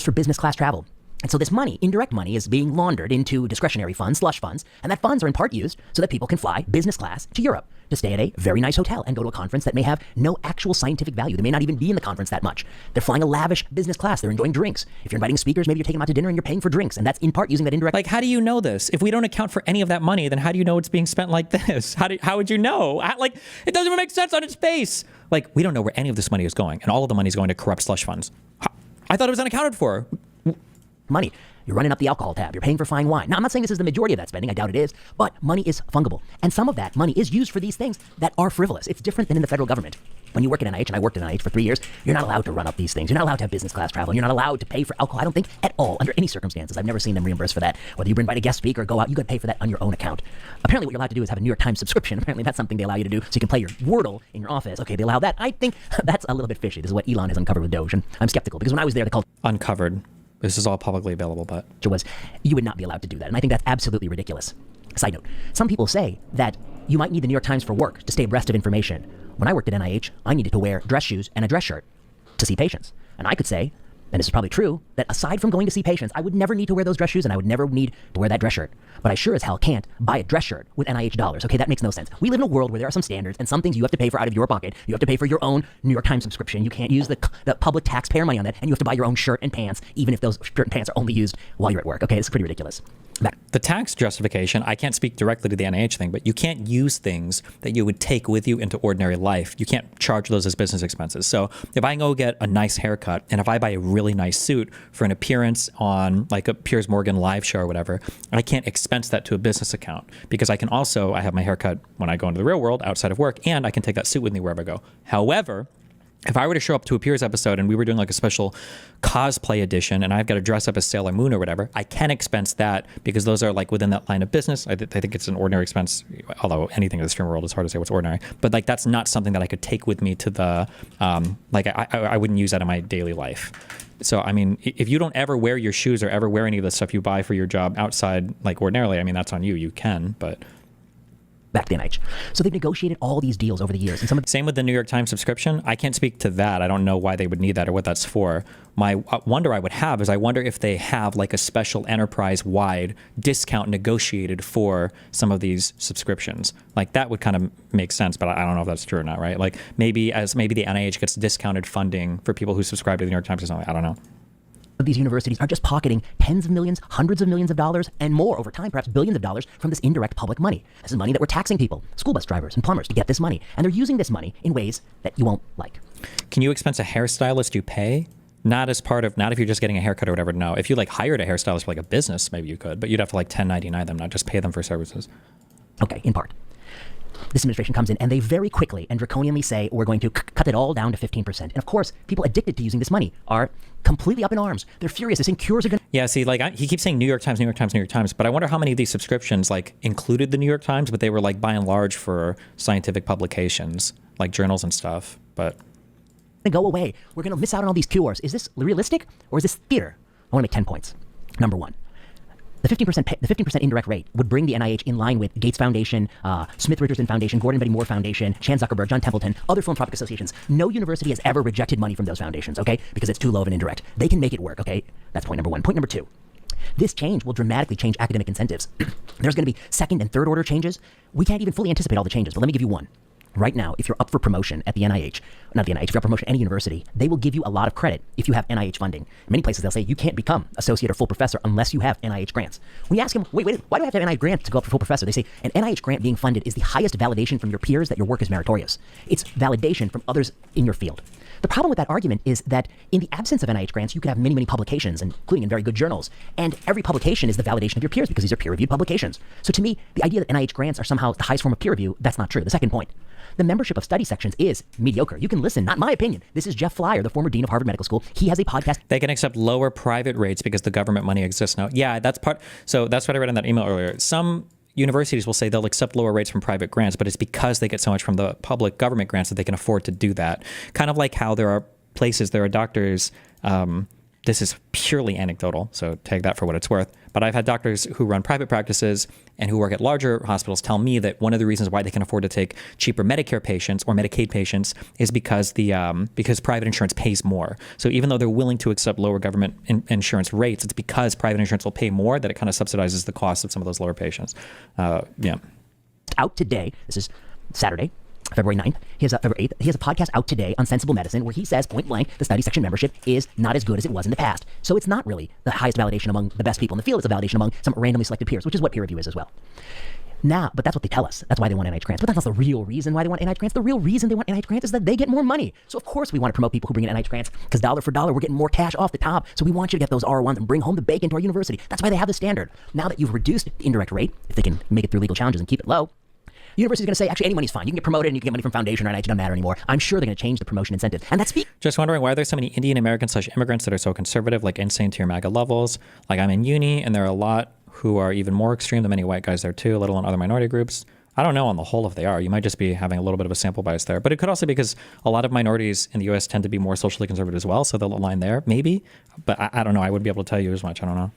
Speaker 4: For business class travel. And so this money, indirect money, is being laundered into discretionary funds, slush funds, and that funds are in part used so that people can fly business class to Europe to stay at a very nice hotel and go to a conference that may have no actual scientific value. They may not even be in the conference that much. They're flying a lavish business class. They're enjoying drinks. If you're inviting speakers, maybe you're taking them out to dinner and you're paying for drinks, and that's in part using that indirect.
Speaker 1: Like, how do you know this? If we don't account for any of that money, then how do you know it's being spent like this? How would you know? Like, it doesn't even make sense on its face. Like, we don't know where any of this money is going, and all of the money is going to corrupt slush funds. I thought it was unaccounted for.
Speaker 4: Money. You're running up the alcohol tab. You're paying for fine wine. Now, I'm not saying this is the majority of that spending. I doubt it is. But money is fungible. And some of that money is used for these things that are frivolous. It's different than in the federal government. When you work at NIH, and I worked at NIH for 3 years, you're not allowed to run up these things. You're not allowed to have business class travel. You're not allowed to pay for alcohol, I don't think, at all, under any circumstances. I've never seen them reimburse for that. Whether you invite a guest speaker or go out, you got to pay for that on your own account. Apparently, what you're allowed to do is have a New York Times subscription. Apparently, that's something they allow you to do, so you can play your Wordle in your office. Okay, they allow that. I think that's a little bit fishy. This is what Elon has uncovered with DOGE, and I'm skeptical, because when I was there, they called
Speaker 1: Uncovered. This is all publicly available, but
Speaker 4: was you would not be allowed to do that. And I think that's absolutely ridiculous. Side note, some people say that you might need the New York Times for work to stay abreast of information. When I worked at NIH, I needed to wear dress shoes and a dress shirt to see patients. And I could say, and this is probably true, that aside from going to see patients, I would never need to wear those dress shoes and I would never need to wear that dress shirt. But I sure as hell can't buy a dress shirt with NIH dollars. Okay, that makes no sense. We live in a world where there are some standards and some things you have to pay for out of your pocket. You have to pay for your own New York Times subscription. You can't use the public taxpayer money on that, and you have to buy your own shirt and pants, even if those shirt and pants are only used while you're at work. Okay, it's pretty ridiculous.
Speaker 1: The tax justification, I can't speak directly to the NIH thing, but you can't use things that you would take with you into ordinary life. You can't charge those as business expenses. So if I go get a nice haircut and if I buy a really nice suit for an appearance on like a Piers Morgan live show or whatever, I can't expense that to a business account because I have my haircut when I go into the real world outside of work, and I can take that suit with me wherever I go. However, if I were to show up to a Piers episode and we were doing like a special cosplay edition and I've got to dress up as Sailor Moon or whatever, I can expense that because those are like within that line of business. I think it's an ordinary expense, although anything in the stream world is hard to say what's ordinary. But like that's not something that I could take with me to the, I wouldn't use that in my daily life. So, I mean, if you don't ever wear your shoes or ever wear any of the stuff you buy for your job outside, like ordinarily, I mean, that's on you. You can, but...
Speaker 4: Back to the NIH. So they've negotiated all these deals over the years. And
Speaker 1: Same with the New York Times subscription. I can't speak to that. I don't know why they would need that or what that's for. My wonder I would have is I wonder if they have like a special enterprise-wide discount negotiated for some of these subscriptions. Like that would kind of make sense, but I don't know if that's true or not, right? Like maybe the NIH gets discounted funding for people who subscribe to the New York Times or something. I don't know.
Speaker 4: These universities are just pocketing tens of millions, hundreds of millions of dollars, and more over time, perhaps billions of dollars from this indirect public money. This is money that we're taxing people, school bus drivers and plumbers to get this money. And they're using this money in ways that you won't like.
Speaker 1: Can you expense a hairstylist you pay? Not as part of, not if you're just getting a haircut or whatever. No, if you like hired a hairstylist for like a business, maybe you could, but you'd have to like 1099 them, not just pay them for services.
Speaker 4: Okay, in part. This administration comes in and they very quickly and draconianly say, we're going to cut it all down to 15%. And of course, people addicted to using this money are completely up in arms. They're furious. They're saying cures are going to...
Speaker 1: Yeah, see, like he keeps saying New York Times, New York Times, New York Times, but I wonder how many of these subscriptions like included the New York Times, but they were like by and large for scientific publications, like journals and stuff, but...
Speaker 4: go away. We're going to miss out on all these cures. Is this realistic or is this theater? I want to make 10 points. Number one, the 15% indirect rate would bring the NIH in line with Gates Foundation, Smith Richardson Foundation, Gordon Betty Moore Foundation, Chan Zuckerberg, John Templeton, other philanthropic associations. No university has ever rejected money from those foundations, okay? Because it's too low of an indirect. They can make it work, okay? That's point number one. Point number two. This change will dramatically change academic incentives. There's going to be second and third order changes. We can't even fully anticipate all the changes, but let me give you one. Right now, if you're up for promotion at the NIH, not the NIH, if you're up for promotion at any university, they will give you a lot of credit if you have NIH funding. In many places, they'll say you can't become associate or full professor unless you have NIH grants. When you ask them, wait, why do I have to have NIH grants to go up for full professor? They say an NIH grant being funded is the highest validation from your peers that your work is meritorious. It's validation from others in your field. The problem with that argument is that in the absence of NIH grants, you could have many, many publications, including in very good journals. And every publication is the validation of your peers because these are peer-reviewed publications. So to me, the idea that NIH grants are somehow the highest form of peer review, that's not true. The second point, the membership of study sections is mediocre. You can listen, not my opinion. This is Jeff Flyer, the former dean of Harvard Medical School. He has a podcast.
Speaker 1: They can accept lower private rates because the government money exists now. Yeah, that's part. So that's what I read in that email earlier. Some universities will say they'll accept lower rates from private grants, but it's because they get so much from the public government grants that they can afford to do that. Kind of like how there are doctors, this is purely anecdotal, so take that for what it's worth, but I've had doctors who run private practices and who work at larger hospitals tell me that one of the reasons why they can afford to take cheaper Medicare patients or Medicaid patients is because because private insurance pays more. So even though they're willing to accept lower government insurance rates, it's because private insurance will pay more that it kind of subsidizes the cost of some of those lower patients. Yeah.
Speaker 4: Out today, this is Saturday, February 9th, February 8th, he has a podcast out today on Sensible Medicine where he says point blank, the study section membership is not as good as it was in the past. So it's not really the highest validation among the best people in the field. It's a validation among some randomly selected peers, which is what peer review is as well. Now, but that's what they tell us. That's why they want NIH grants. But that's not the real reason why they want NIH grants. The real reason they want NIH grants is that they get more money. So of course we want to promote people who bring in NIH grants because dollar for dollar, we're getting more cash off the top. So we want you to get those R1s and bring home the bacon to our university. That's why they have the standard. Now that you've reduced the indirect rate, if they can make it through legal challenges and keep it low, university's going to say, actually, any money's fine. You can get promoted and you can get money from foundation or NIH. It doesn't matter anymore. I'm sure they're going to change the promotion incentive. And that's
Speaker 1: just wondering why there's so many Indian Americans/immigrants that are so conservative, like insane to your MAGA levels. Like I'm in uni and there are a lot who are even more extreme than many white guys there too, let alone other minority groups. I don't know on the whole if they are. You might just be having a little bit of a sample bias there. But it could also be because a lot of minorities in the U.S. tend to be more socially conservative as well, so they'll align there, maybe. But I don't know. I wouldn't be able to tell you as much. I don't know.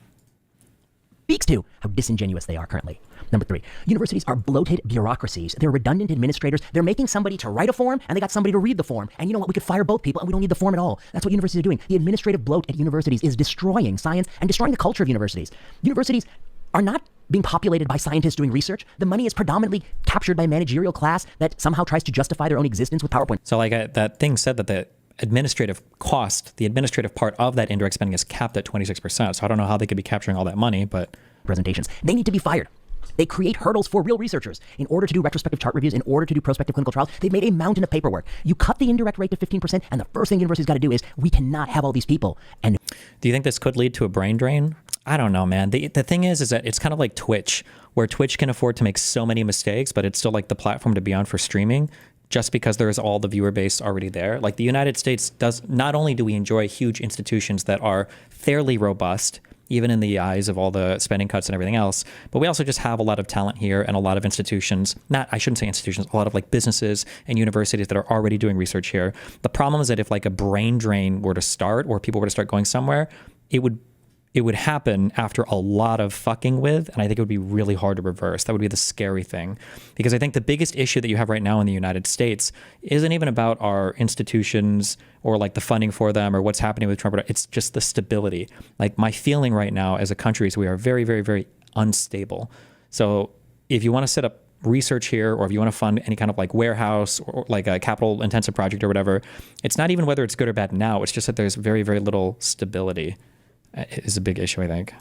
Speaker 4: Speaks to how disingenuous they are currently. Number three, universities are bloated bureaucracies. They're redundant administrators. They're making somebody to write a form and they got somebody to read the form. And you know what? We could fire both people and we don't need the form at all. That's what universities are doing. The administrative bloat at universities is destroying science and destroying the culture of universities. Universities are not being populated by scientists doing research. The money is predominantly captured by a managerial class that somehow tries to justify their own existence with PowerPoint.
Speaker 1: So like that thing said that the administrative cost, the administrative part of that indirect spending is capped at 26%. So I don't know how they could be capturing all that money, but...
Speaker 4: presentations. They need to be fired. They create hurdles for real researchers. In order to do retrospective chart reviews, in order to do prospective clinical trials, they've made a mountain of paperwork. You cut the indirect rate to 15%, and the first thing universities got to do is, we cannot have all these people. And
Speaker 1: do you think this could lead to a brain drain? I don't know, man. The thing is that it's kind of like Twitch, where Twitch can afford to make so many mistakes, but it's still like the platform to be on for streaming, just because there's all the viewer base already there. Like the United States does, not only do we enjoy huge institutions that are fairly robust, even in the eyes of all the spending cuts and everything else. But we also just have a lot of talent here and a lot of institutions, I shouldn't say institutions, a lot of like businesses and universities that are already doing research here. The problem is that if like a brain drain were to start or people were to start going somewhere, it would happen after a lot of fucking with, and I think it would be really hard to reverse. That would be the scary thing. Because I think the biggest issue that you have right now in the United States isn't even about our institutions or like the funding for them or what's happening with Trump. It's just the stability. Like my feeling right now as a country is we are very, very, very unstable. So if you want to set up research here, or if you want to fund any kind of like warehouse or like a capital intensive project or whatever, it's not even whether it's good or bad now. It's just that there's very, very little stability. Is a big issue, I think.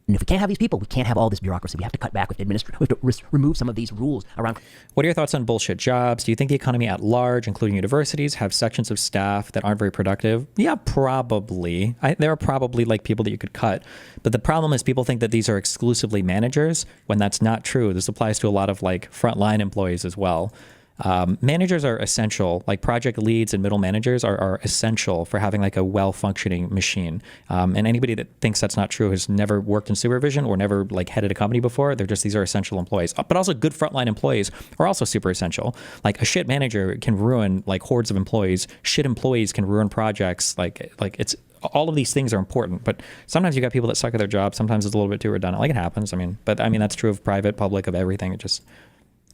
Speaker 4: And if we can't have these people, we can't have all this bureaucracy. We have to cut back. We have to remove some of these rules around.
Speaker 1: What are your thoughts on bullshit jobs? Do you think the economy at large, including universities, have sections of staff that aren't very productive? Yeah, probably. There are probably like people that you could cut. But the problem is people think that these are exclusively managers when that's not true. This applies to a lot of like frontline employees as well. Managers are essential, like project leads and middle managers are essential for having like a well-functioning machine. And anybody that thinks that's not true has never worked in supervision or never like headed a company before. These are essential employees. But also good frontline employees are also super essential. Like a shit manager can ruin like hordes of employees. Shit employees can ruin projects. Like it's all of these things are important, but sometimes you got people that suck at their job. Sometimes it's a little bit too redundant. Like it happens. But that's true of private, public, of everything. It just...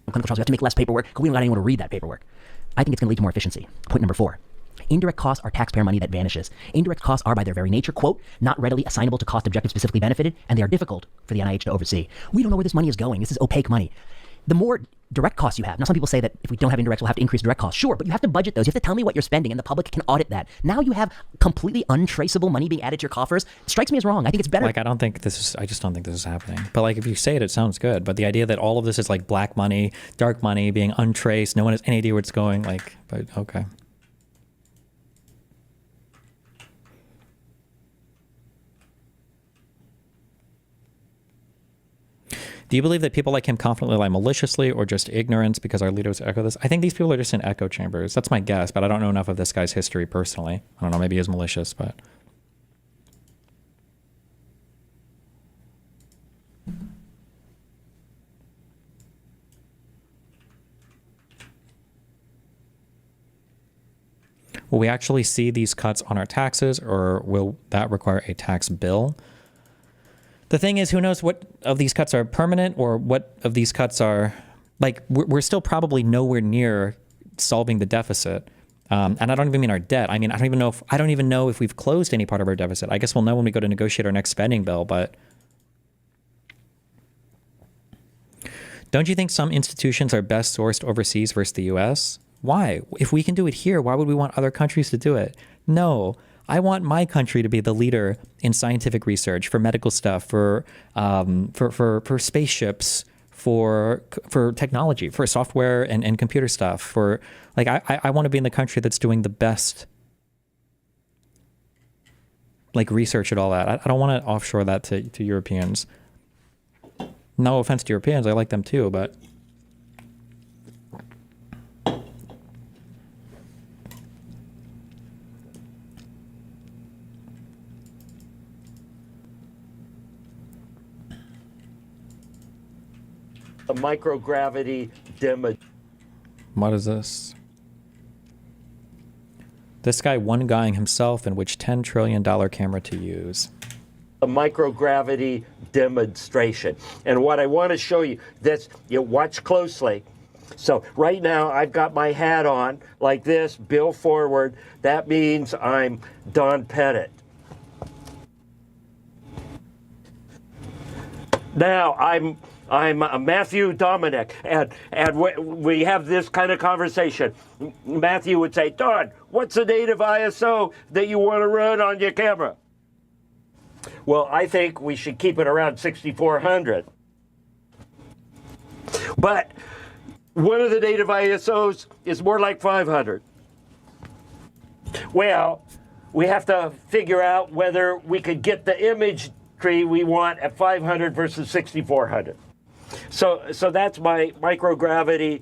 Speaker 4: Clinical trials, we have to make less paperwork because we don't got anyone to read that paperwork. I think it's going to lead to more efficiency. Point number 4. Indirect costs are taxpayer money that vanishes. Indirect costs are by their very nature, quote, not readily assignable to cost objectives specifically benefited, and they are difficult for the NIH to oversee. We don't know where this money is going. This is opaque money. The more direct costs you have, now some people say that if we don't have indirects, we'll have to increase direct costs. Sure, but you have to budget those. You have to tell me what you're spending, and the public can audit that. Now you have completely untraceable money being added to your coffers. It strikes me as wrong. I think it's better.
Speaker 1: Like, I just don't think this is happening. But like, if you say it, it sounds good. But the idea that all of this is like black money, dark money being untraced, no one has any idea where it's going, but okay. Do you believe that people like him confidently lie maliciously or just ignorance because our leaders echo this? I think these people are just in echo chambers. That's my guess, but I don't know enough of this guy's history personally. I don't know, maybe he's malicious, but... Will we actually see these cuts on our taxes, or will that require a tax bill? The thing is, who knows what of these cuts are permanent or what of these cuts are, like, we're still probably nowhere near solving the deficit. And I don't even mean our debt. I mean, I don't even know if we've closed any part of our deficit. I guess we'll know when we go to negotiate our next spending bill, but don't you think some institutions are best sourced overseas versus the US? Why? If we can do it here, why would we want other countries to do it? No. I want my country to be the leader in scientific research, for medical stuff, for spaceships, for technology, for software and computer stuff. For like, I want to be in the country that's doing the best, like, research at all that. I don't want to offshore that to Europeans. No offense to Europeans, I like them too, but.
Speaker 6: A microgravity demo.
Speaker 1: What is this? This guy one-guying himself in which $10 trillion camera to use.
Speaker 6: A microgravity demonstration. And what I want to show you, watch closely. So right now I've got my hat on like this, bill forward. That means I'm Don Pettit. Now I'm Matthew Dominic, and we have this kind of conversation. Matthew would say, Don, what's the native ISO that you want to run on your camera? Well, I think we should keep it around 6400. But one of the native ISOs is more like 500. Well, we have to figure out whether we could get the image tree we want at 500 versus 6400. So that's my microgravity,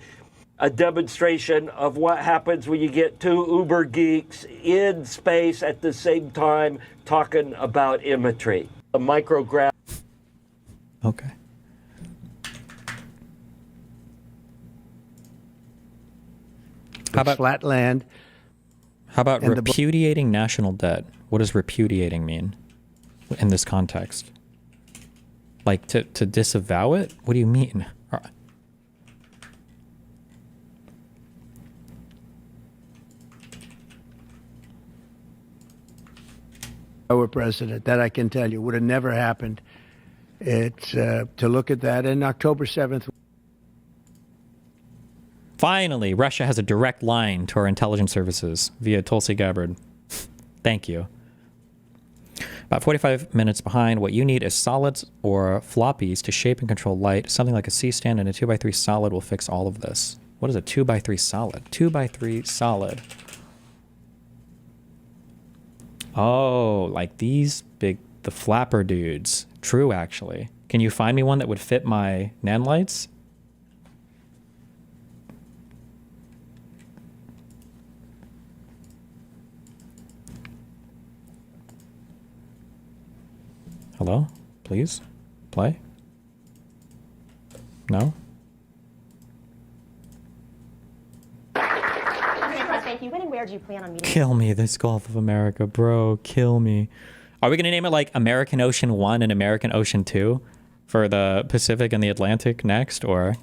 Speaker 6: a demonstration of what happens when you get two uber geeks in space at the same time talking about imagery. A microgravity.
Speaker 1: Okay. How about
Speaker 7: flat land?
Speaker 1: How about repudiating national debt? What does repudiating mean in this context? Like to disavow it? What do you mean?
Speaker 7: Our president, that I can tell you, would have never happened. It's to look at that. And October 7th.
Speaker 1: Finally, Russia has a direct line to our intelligence services via Tulsi Gabbard. Thank you. About 45 minutes behind. What you need is solids or floppies to shape and control light. Something like a C-stand and a 2x3 solid will fix all of this. What is a 2x3 solid? 2x3 solid. Oh, like these big, the flapper dudes. True, actually. Can you find me one that would fit my nan lights? Hello? Please? Play? No?
Speaker 8: Thank you. When and where do you plan on meeting?
Speaker 1: Kill me, this Gulf of America, bro. Kill me. Are we going to name it like American Ocean 1 and American Ocean 2 for the Pacific and the Atlantic next, or?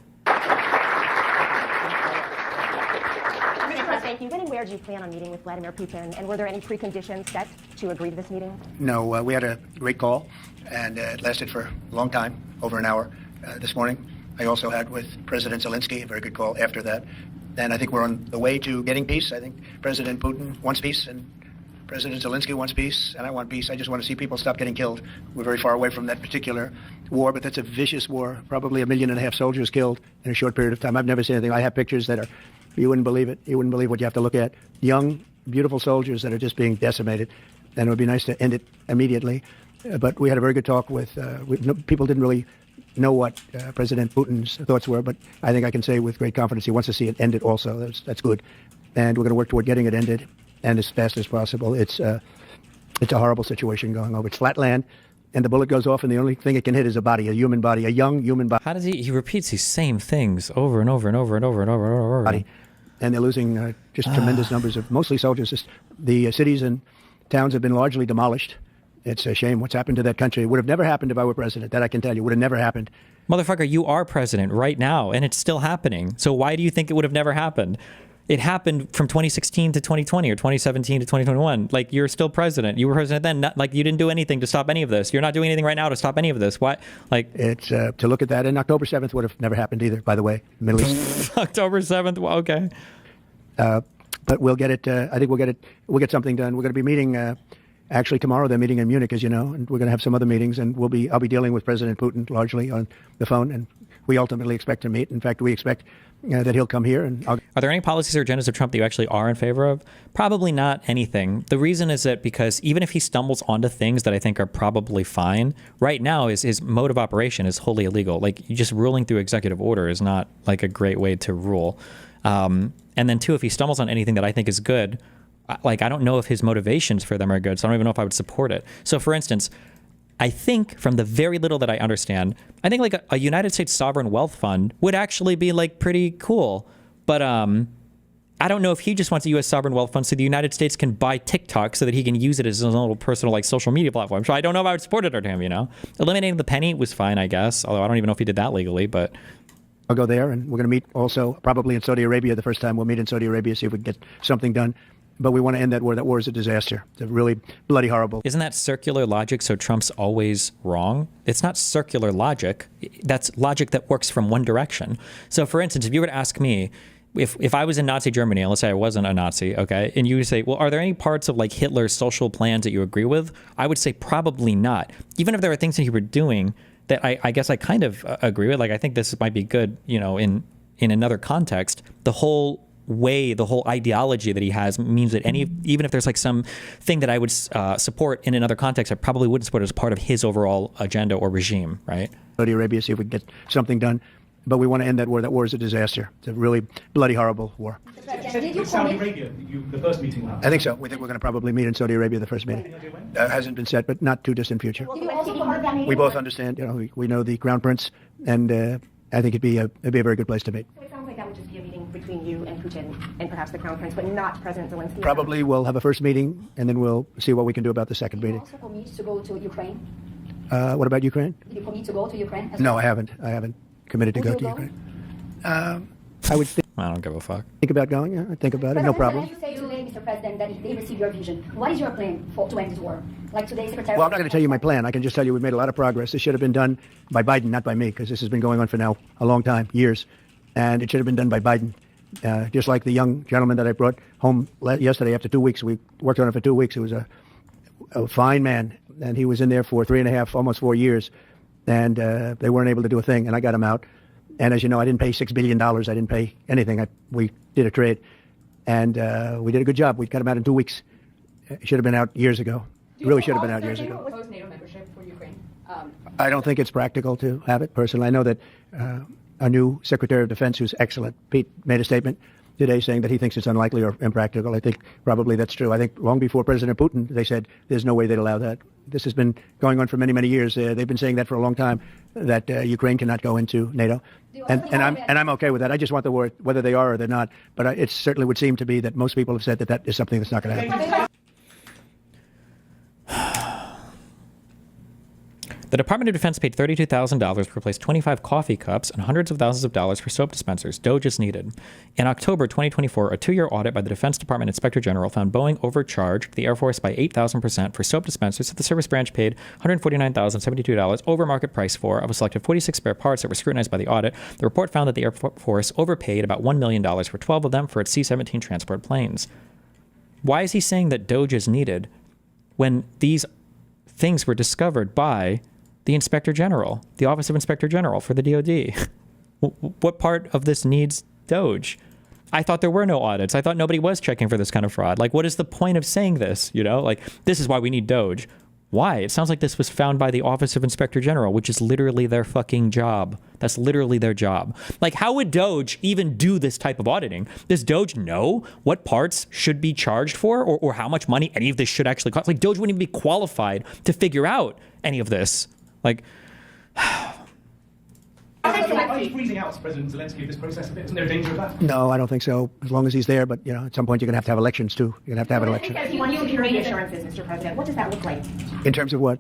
Speaker 8: Thank you. When and where do you plan on meeting with Vladimir Putin? And were there any preconditions set to agree to this meeting?
Speaker 9: No, we had a great call, and it lasted for a long time, over an hour this morning. I also had with President Zelensky a very good call after that. And I think we're on the way to getting peace. I think President Putin wants peace, and President Zelensky wants peace, and I want peace. I just want to see people stop getting killed. We're very far away from that particular war, but that's a vicious war. Probably 1.5 million soldiers killed in a short period of time. I've never seen anything. I have pictures that are, you wouldn't believe it. You wouldn't believe what you have to look at. Young, beautiful soldiers that are just being decimated. And it would be nice to end it immediately. But we had a very good talk with people didn't really know what President Putin's thoughts were, but I think I can say with great confidence he wants to see it ended also. That's good. And we're going to work toward getting it ended, and as fast as possible. It's a horrible situation going over. It's flat land, and the bullet goes off, and the only thing it can hit is a body, a human body, a young human body.
Speaker 1: How does he repeats these same things over and over and over and over and over and over.
Speaker 9: Body. And they're losing just tremendous numbers of mostly soldiers. Just the cities and towns have been largely demolished. It's a shame what's happened to that country. It would have never happened if I were president. That I can tell you. Would have never happened.
Speaker 1: Motherfucker, you are president right now, and it's still happening. So why do you think it would have never happened? It happened from 2016 to 2020 or 2017 to 2021. Like, you're still president. You were president then. Not, like, you didn't do anything to stop any of this. You're not doing anything right now to stop any of this. Why? Like,
Speaker 9: it's to look at that. And October 7th would have never happened either, by the way. Middle East.
Speaker 1: October 7th. Well, okay.
Speaker 9: But we'll get it. I think we'll get it. We'll get something done. We're going to be meeting. Actually, tomorrow they're meeting in Munich, as you know, and we're going to have some other meetings, and I'll be dealing with President Putin largely on the phone, and we ultimately expect to meet. In fact, we expect that he'll come here. And
Speaker 1: are there any policies or agendas of Trump that you actually are in favor of? Probably not anything. The reason is that because even if he stumbles onto things that I think are probably fine, right now his mode of operation is wholly illegal. Like, just ruling through executive order is not like a great way to rule. And then two, if he stumbles on anything that I think is good, like, I don't know if his motivations for them are good, so I don't even know if I would support it. So, for instance, I think from the very little that I understand, I think like a United States sovereign wealth fund would actually be like pretty cool. But I don't know if he just wants a U.S. sovereign wealth fund so the United States can buy TikTok so that he can use it as his own little personal like social media platform. So I don't know if I would support it or him, you know. Eliminating the penny was fine, I guess, although I don't even know if he did that legally, but
Speaker 9: I'll go there, and we're going to meet also probably in Saudi Arabia the first time. We'll meet in Saudi Arabia, see if we can get something done. But we want to end that war. That war is a disaster. It's a really bloody horrible.
Speaker 1: Isn't that circular logic? So Trump's always wrong? It's not circular logic. That's logic that works from one direction. So, for instance, if you were to ask me, if I was in Nazi Germany, and let's say I wasn't a Nazi, okay, and you would say, well, are there any parts of like Hitler's social plans that you agree with? I would say probably not. Even if there are things that he were doing that I guess I kind of agree with. Like, I think this might be good, you know, in another context. The whole ideology that he has means that even if there's like some thing that I would support in another context, I probably wouldn't support it as part of his overall agenda or regime, right?
Speaker 9: Saudi Arabia, see if we can get something done. But we want to end that war. That war is a disaster. It's a really bloody, horrible war.
Speaker 10: Saudi Arabia, the first meeting will happen.
Speaker 9: I think so. We think we're going to probably meet in Saudi Arabia the first meeting. Hasn't been set, but not too distant future. We both understand. You know, we know the Crown Prince, and I think it'd be a very good place to meet.
Speaker 8: So it sounds like that would just be a meeting between you and Putin and perhaps the Crown Prince, but not President Zelensky.
Speaker 9: Probably we'll have a first meeting, and then we'll see what we can do about the second meeting.
Speaker 11: Also commit to go to Ukraine?
Speaker 9: What about Ukraine?
Speaker 11: Did you commit to go to Ukraine?
Speaker 9: No, I haven't. I haven't committed to go to Ukraine. I would
Speaker 1: I don't give a fuck.
Speaker 9: think about going. Yeah, I'd think about it. No problem.
Speaker 11: You say today, Mr. President, that if they receive your vision, what is your plan to end this war? Like today, Secretary.
Speaker 9: Well, I'm not going to tell you my plan. I can just tell you we've made a lot of progress. This should have been done by Biden, not by me, because this has been going on for now a long time, years, and it should have been done by Biden. Just like the young gentleman that I brought home yesterday after 2 weeks. We worked on it for 2 weeks. It was a fine man,
Speaker 7: and he was in there for 3.5, almost 4 years, and they weren't able to do a thing, and I got him out. And as you know, I didn't pay $6 billion. I didn't pay anything. We did a trade, and we did a good job. We got him out in 2 weeks. It should have been out years ago. Really should have been out years ago.
Speaker 8: Post NATO membership for Ukraine.
Speaker 7: I don't think it's practical to have it, personally. I know that our new Secretary of Defense, who's excellent, Pete, made a statement today saying that he thinks it's unlikely or impractical. I think probably that's true. I think long before President Putin, they said there's no way they'd allow that. This has been going on for many, many years. They've been saying that for a long time, that Ukraine cannot go into NATO. And I'm okay with that. I just want the war, whether they are or they're not. But it certainly would seem to be that most people have said that that is something that's not going to happen.
Speaker 1: The Department of Defense paid $32,000 to replace 25 coffee cups and hundreds of thousands of dollars for soap dispensers. DOGE is needed. In October 2024, a 2-year audit by the Defense Department Inspector General found Boeing overcharged the Air Force by 8,000% for soap dispensers that the service branch paid $149,072 over market price for. Of a selected 46 spare parts that were scrutinized by the audit, the report found that the Air Force overpaid about $1 million for 12 of them for its C-17 transport planes. Why is he saying that DOGE is needed when these things were discovered by the Inspector General, the Office of Inspector General for the DOD? What part of this needs DOGE? I thought there were no audits. I thought nobody was checking for this kind of fraud. Like, what is the point of saying this? You know, like, this is why we need DOGE. Why? It sounds like this was found by the Office of Inspector General, which is literally their fucking job. That's literally their job. Like, how would DOGE even do this type of auditing? Does DOGE know what parts should be charged for, or how much money any of this should actually cost? Like, DOGE wouldn't even be qualified to figure out any of this. Like,
Speaker 10: are you freezing out President Zelensky of this process a bit? Isn't there a danger of that?
Speaker 7: No, I don't think so, as long as he's there. But, you know, at some point you're going to have elections, too. You're going to have to have an election.
Speaker 8: He wants security assurances, Mr. President. What does that look like?
Speaker 7: In terms of what?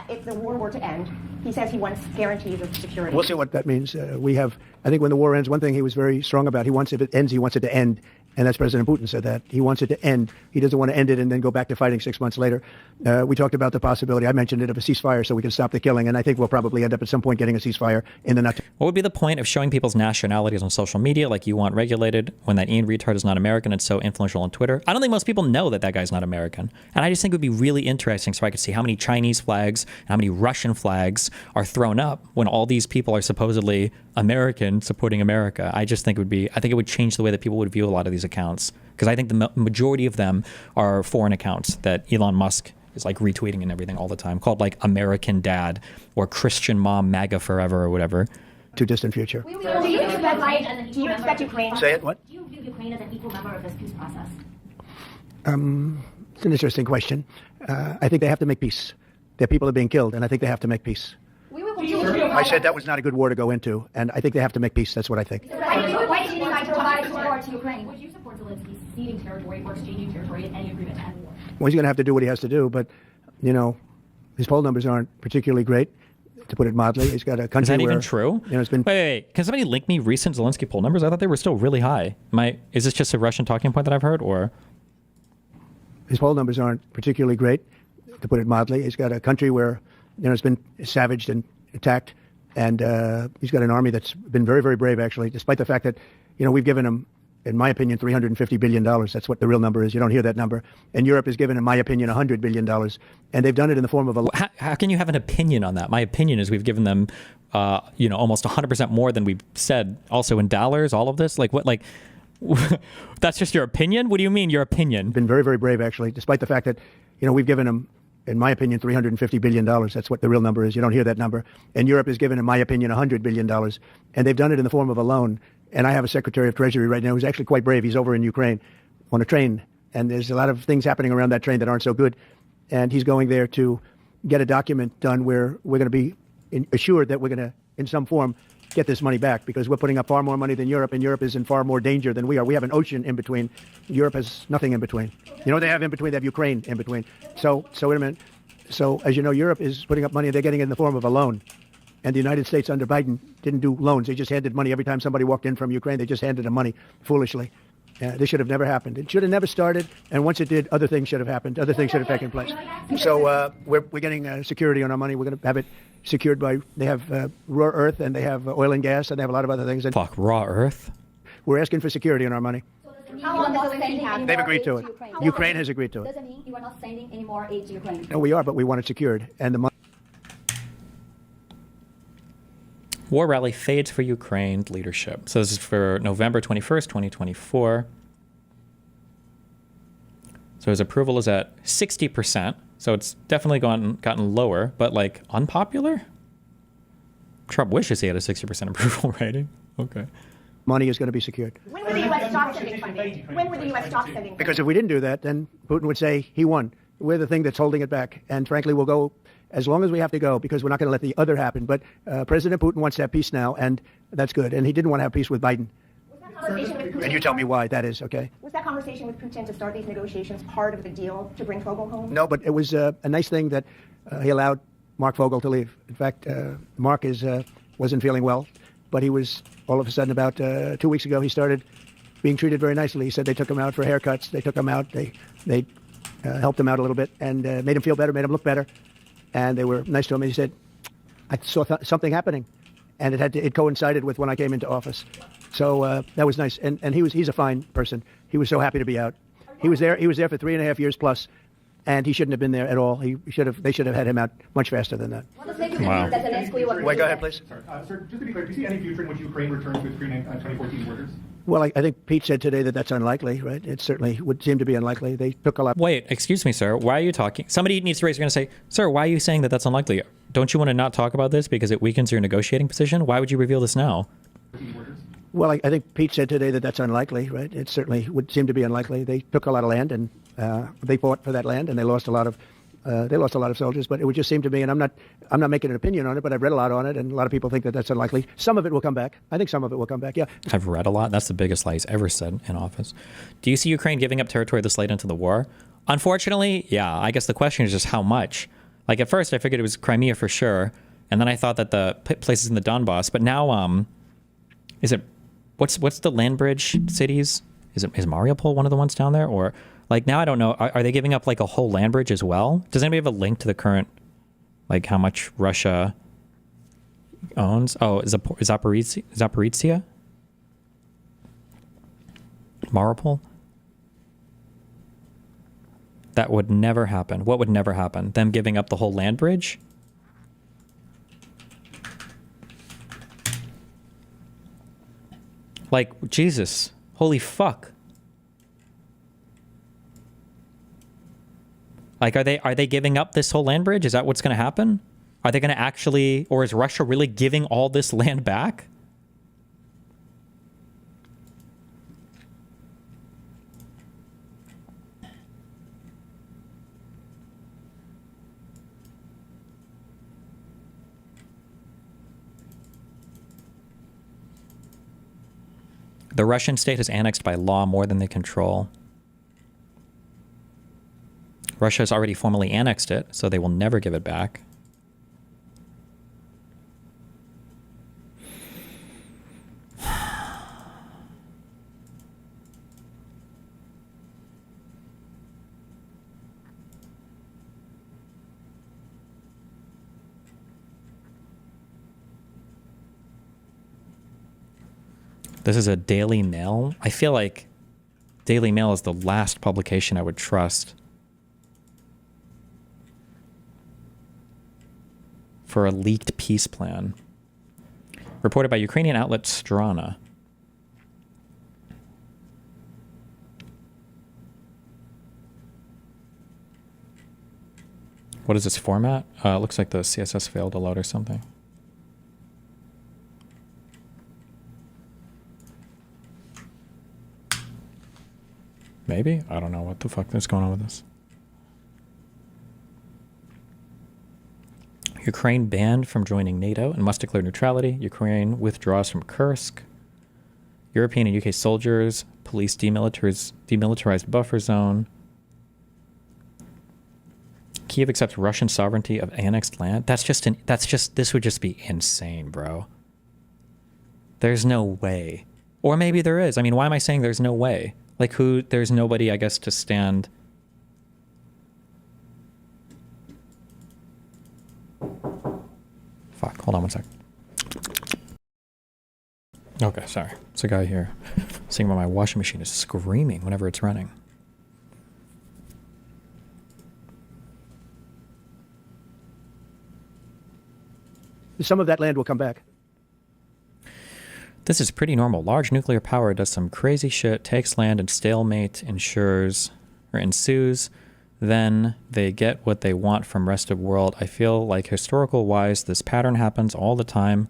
Speaker 8: If the war were to end, he says he wants guarantees of security.
Speaker 7: We'll see what that means. I think when the war ends, one thing he was very strong about, if it ends, he wants it to end. And that's President Putin said that. He wants it to end. He doesn't want to end it and then go back to fighting 6 months later. We talked about the possibility, I mentioned it, of a ceasefire so we can stop the killing. And I think we'll probably end up at some point getting a ceasefire in the not.
Speaker 1: What would be the point of showing people's nationalities on social media like you want regulated when that Ian retard is not American and so influential on Twitter? I don't think most people know that that guy's not American. And I just think it would be really interesting so I could see how many Chinese flags and how many Russian flags are thrown up when all these people are supposedly American supporting America. I just think I think it would change the way that people would view a lot of these accounts. Because I think the majority of them are foreign accounts that Elon Musk is like retweeting and everything all the time, called like American Dad or Christian Mom MAGA Forever or whatever.
Speaker 7: Too distant future.
Speaker 11: Do you expect Ukraine?
Speaker 7: Say it, what?
Speaker 11: Do you view Ukraine as an equal member of this peace process?
Speaker 7: It's an interesting question. I think they have to make peace. Their people are being killed, and I think they have to make peace. I said that was not a good war to go into, and I think they have to make peace. That's what I think.
Speaker 11: Why did you decide to provide support to Ukraine? Would you support Zelensky ceding territory or exchanging territory in any agreement to end the war?
Speaker 7: Well, he's going to have to do what he has to do, but, you know, his poll numbers aren't particularly great, to put it mildly. He's got a country
Speaker 1: Is that
Speaker 7: where,
Speaker 1: even true?
Speaker 7: You know, it's been.
Speaker 1: Wait. Can somebody link me recent Zelensky poll numbers? I thought they were still really high. Is this just a Russian talking point that I've heard, or?
Speaker 7: His poll numbers aren't particularly great, to put it mildly. He's got a country where, you know, it's been savaged and attacked. And he's got an army that's been very, very brave, actually, despite the fact that, you know, we've given him, in my opinion, $350 billion. That's what the real number is. You don't hear that number. And Europe has given, in my opinion, $100 billion. And they've done it in the form of a...
Speaker 1: How can you have an opinion on that? My opinion is we've given them, you know, almost 100% more than we've said. Also in dollars, all of this? Like, what, like... That's just your opinion? What do you mean, your opinion?
Speaker 7: Been very, very brave, actually, despite the fact that, you know, we've given him, in my opinion, $350 billion. That's what the real number is. You don't hear that number. And Europe has given, in my opinion, $100 billion. And they've done it in the form of a loan. And I have a Secretary of Treasury right now who's actually quite brave. He's over in Ukraine on a train. And there's a lot of things happening around that train that aren't so good. And he's going there to get a document done where we're going to be assured that we're going to, in some form, get this money back, because we're putting up far more money than Europe, and Europe is in far more danger than we are. We have an ocean in between. Europe has nothing in between. You know what they have in between? They have Ukraine in between. So wait a minute. So, as you know, Europe is putting up money, and they're getting it in the form of a loan. And the United States under Biden didn't do loans. They just handed money every time somebody walked in from Ukraine. They just handed them money foolishly. This should have never happened. It should have never started. And once it did, other things should have happened. Other things should have taken place. So we're getting security on our money. We're going to have it secured by, they have raw earth, and they have oil and gas, and they have a lot of other things. And
Speaker 1: fuck, raw earth?
Speaker 7: We're asking for security on our money.
Speaker 11: How long does Zelensky have?
Speaker 7: They've agreed to it. Ukraine has agreed to it.
Speaker 11: Doesn't mean you are not sending any more aid to Ukraine.
Speaker 7: No, we are, but we want it secured. And the money.
Speaker 1: War rally fades for Ukraine leadership. So this is for November 21st, 2024. So his approval is at 60%. So it's definitely gotten lower, but like unpopular? Trump wishes he had a 60% approval rating. Okay.
Speaker 7: Money is going to be secured.
Speaker 8: When will the U.S. stop sending funding? When will the U.S. stop sending funding?
Speaker 7: Because if we didn't do that, then Putin would say he won. We're the thing that's holding it back. And frankly, we'll go as long as we have to go because we're not going to let the other happen. But President Putin wants to have peace now, and that's good. And he didn't want to have peace with Biden.
Speaker 8: Was that conversation with Putin?
Speaker 7: And you tell me why that is, okay?
Speaker 8: Was that conversation with Putin to start these negotiations part of the deal to bring Fogel home?
Speaker 7: No, but it was a nice thing that he allowed Mark Fogel to leave. In fact, Mark wasn't feeling well, but he was all of a sudden about 2 weeks ago, he started being treated very nicely. He said they took him out for haircuts. They took him out. They helped him out a little bit and made him feel better, made him look better. And they were nice to him. And he said, I saw something happening. And it coincided with when I came into office. So that was nice. And he's a fine person. He was so happy to be out. He was there for 3.5 years plus. And he shouldn't have been there at all. They should have had him out much faster than that.
Speaker 1: Wow.
Speaker 7: Wait, go ahead, please.
Speaker 10: Sir, just to be clear, do you see any future in which Ukraine returns to its pre-2014 borders?
Speaker 7: Well, I think Pete said today that that's unlikely, right? It certainly would seem to be unlikely. They took a lot.
Speaker 1: Wait, excuse me, sir. Why are you talking? Somebody needs to raise their hand and say, sir, why are you saying that that's unlikely? Don't you want to not talk about this because it weakens your negotiating position? Why would you reveal this now?
Speaker 7: Well, I think Pete said today that that's unlikely, right? It certainly would seem to be unlikely. They took a lot of land and they fought for that land and they lost a lot of soldiers. But it would just seem to me, and I'm not making an opinion on it, but I've read a lot on it, and a lot of people think that that's unlikely. Some of it will come back. I think some of it will come back. Yeah.
Speaker 1: I've read a lot. That's the biggest lie he's ever said in office. Do you see Ukraine giving up territory this late into the war? Unfortunately, yeah. I guess the question is just how much. Like at first, I figured it was Crimea for sure, and then I thought that the places in the Donbass. But now, is it? What's the land bridge cities? Is Mariupol one of the ones down there, or like now I don't know. Are they giving up like a whole land bridge as well? Does anybody have a link to the current, like how much Russia owns? Oh, Zaporizhia? Mariupol? That would never happen. What would never happen? Them giving up the whole land bridge? Like, Jesus. Holy fuck. Like, are they giving up this whole land bridge? Is that what's going to happen? Are they going to actually, or is Russia really giving all this land back? The Russian state has annexed by law more than they control. Russia has already formally annexed it, so they will never give it back. This is a Daily Mail. I feel like Daily Mail is the last publication I would trust for a leaked peace plan. Reported by Ukrainian outlet Strana. What is this format? It looks like the CSS failed to load or something. Maybe? I don't know what the fuck is going on with this. Ukraine banned from joining NATO and must declare neutrality. Ukraine withdraws from Kursk. European and UK soldiers, police demilitarized buffer zone. Kiev accepts Russian sovereignty of annexed land. This would just be insane, bro. There's no way. Or maybe there is. I mean, why am I saying there's no way? Like there's nobody, I guess, to stand. Fuck, hold on one sec. Okay, sorry. It's a guy here. Seeing why my washing machine is screaming whenever it's running.
Speaker 7: Some of that land will come back.
Speaker 1: This is pretty normal. Large nuclear power does some crazy shit, takes land and stalemate ensues. Then they get what they want from rest of world. I feel like historical wise, this pattern happens all the time.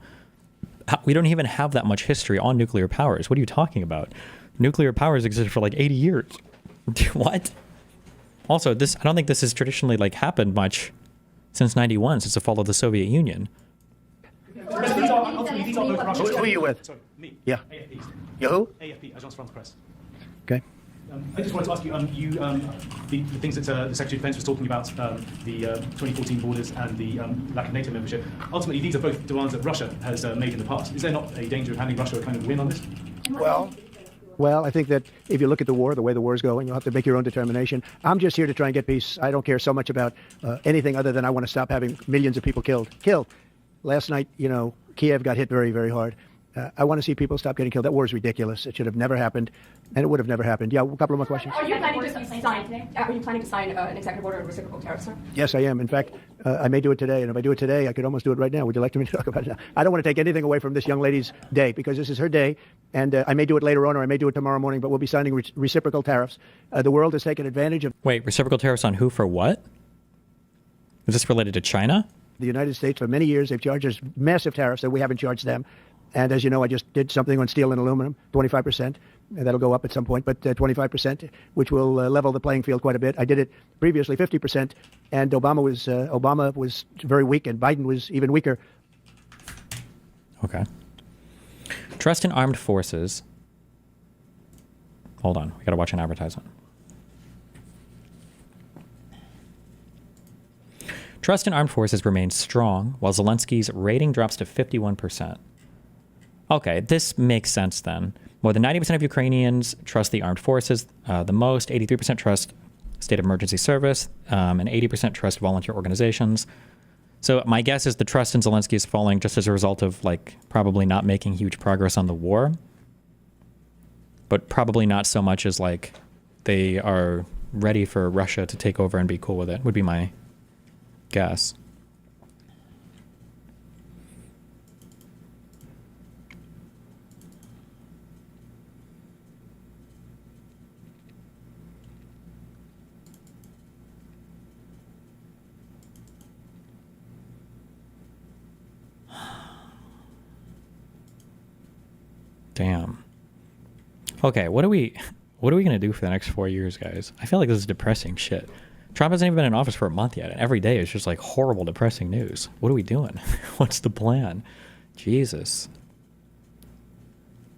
Speaker 1: We don't even have that much history on nuclear powers. What are you talking about? Nuclear powers existed for like 80 years. What? Also, I don't think this has traditionally like happened much since 91, since the fall of the Soviet Union.
Speaker 10: These are both Russian.
Speaker 7: Who are you with?
Speaker 10: Sorry, me.
Speaker 7: Yeah.
Speaker 10: AFP.
Speaker 7: You who?
Speaker 10: AFP, Agence France Presse.
Speaker 7: Okay.
Speaker 10: I just wanted to ask you, the things that the Secretary of Defense was talking about, the 2014 borders and the lack of NATO membership. Ultimately, these are both demands that Russia has made in the past. Is there not a danger of handing Russia a kind of win on this?
Speaker 7: Well, I think that if you look at the war, the way the war is going, you'll have to make your own determination. I'm just here to try and get peace. I don't care so much about anything other than I want to stop having millions of people killed. Last night, Kiev got hit very, very hard. I want to see people stop getting killed. That war is ridiculous. It should have never happened, and it would have never happened. Yeah, a couple of more questions.
Speaker 8: Are you planning to sign an executive order of reciprocal tariffs, sir?
Speaker 7: Yes, I am. In fact, I may do it today, and if I do it today, I could almost do it right now. Would you like me to talk about it now? I don't want to take anything away from this young lady's day, because this is her day, and I may do it later on, or I may do it tomorrow morning, but we'll be signing reciprocal tariffs. The world has taken advantage of...
Speaker 1: Wait, reciprocal tariffs on who for what? Is this related to China?
Speaker 7: The United States, for many years, they've charged us massive tariffs that we haven't charged them. And as you know, I just did something on steel and aluminum, 25%. And that'll go up at some point, but 25%, which will level the playing field quite a bit. I did it previously 50%, and Obama was very weak, and Biden was even weaker.
Speaker 1: Okay. Trust in armed forces. Hold on, we gotta watch an advertisement. Trust in armed forces remains strong, while Zelensky's rating drops to 51%. Okay, this makes sense then. More than 90% of Ukrainians trust the armed forces the most, 83% trust state of emergency service, and 80% trust volunteer organizations. So my guess is the trust in Zelensky is falling just as a result of probably not making huge progress on the war, but probably not so much as they are ready for Russia to take over and be cool with it, would be my guess. Damn. Okay, what are we gonna do for the next 4 years, guys? I feel like this is depressing shit. Trump hasn't even been in office for a month yet, and every day is just horrible, depressing news. What are we doing? What's the plan? Jesus.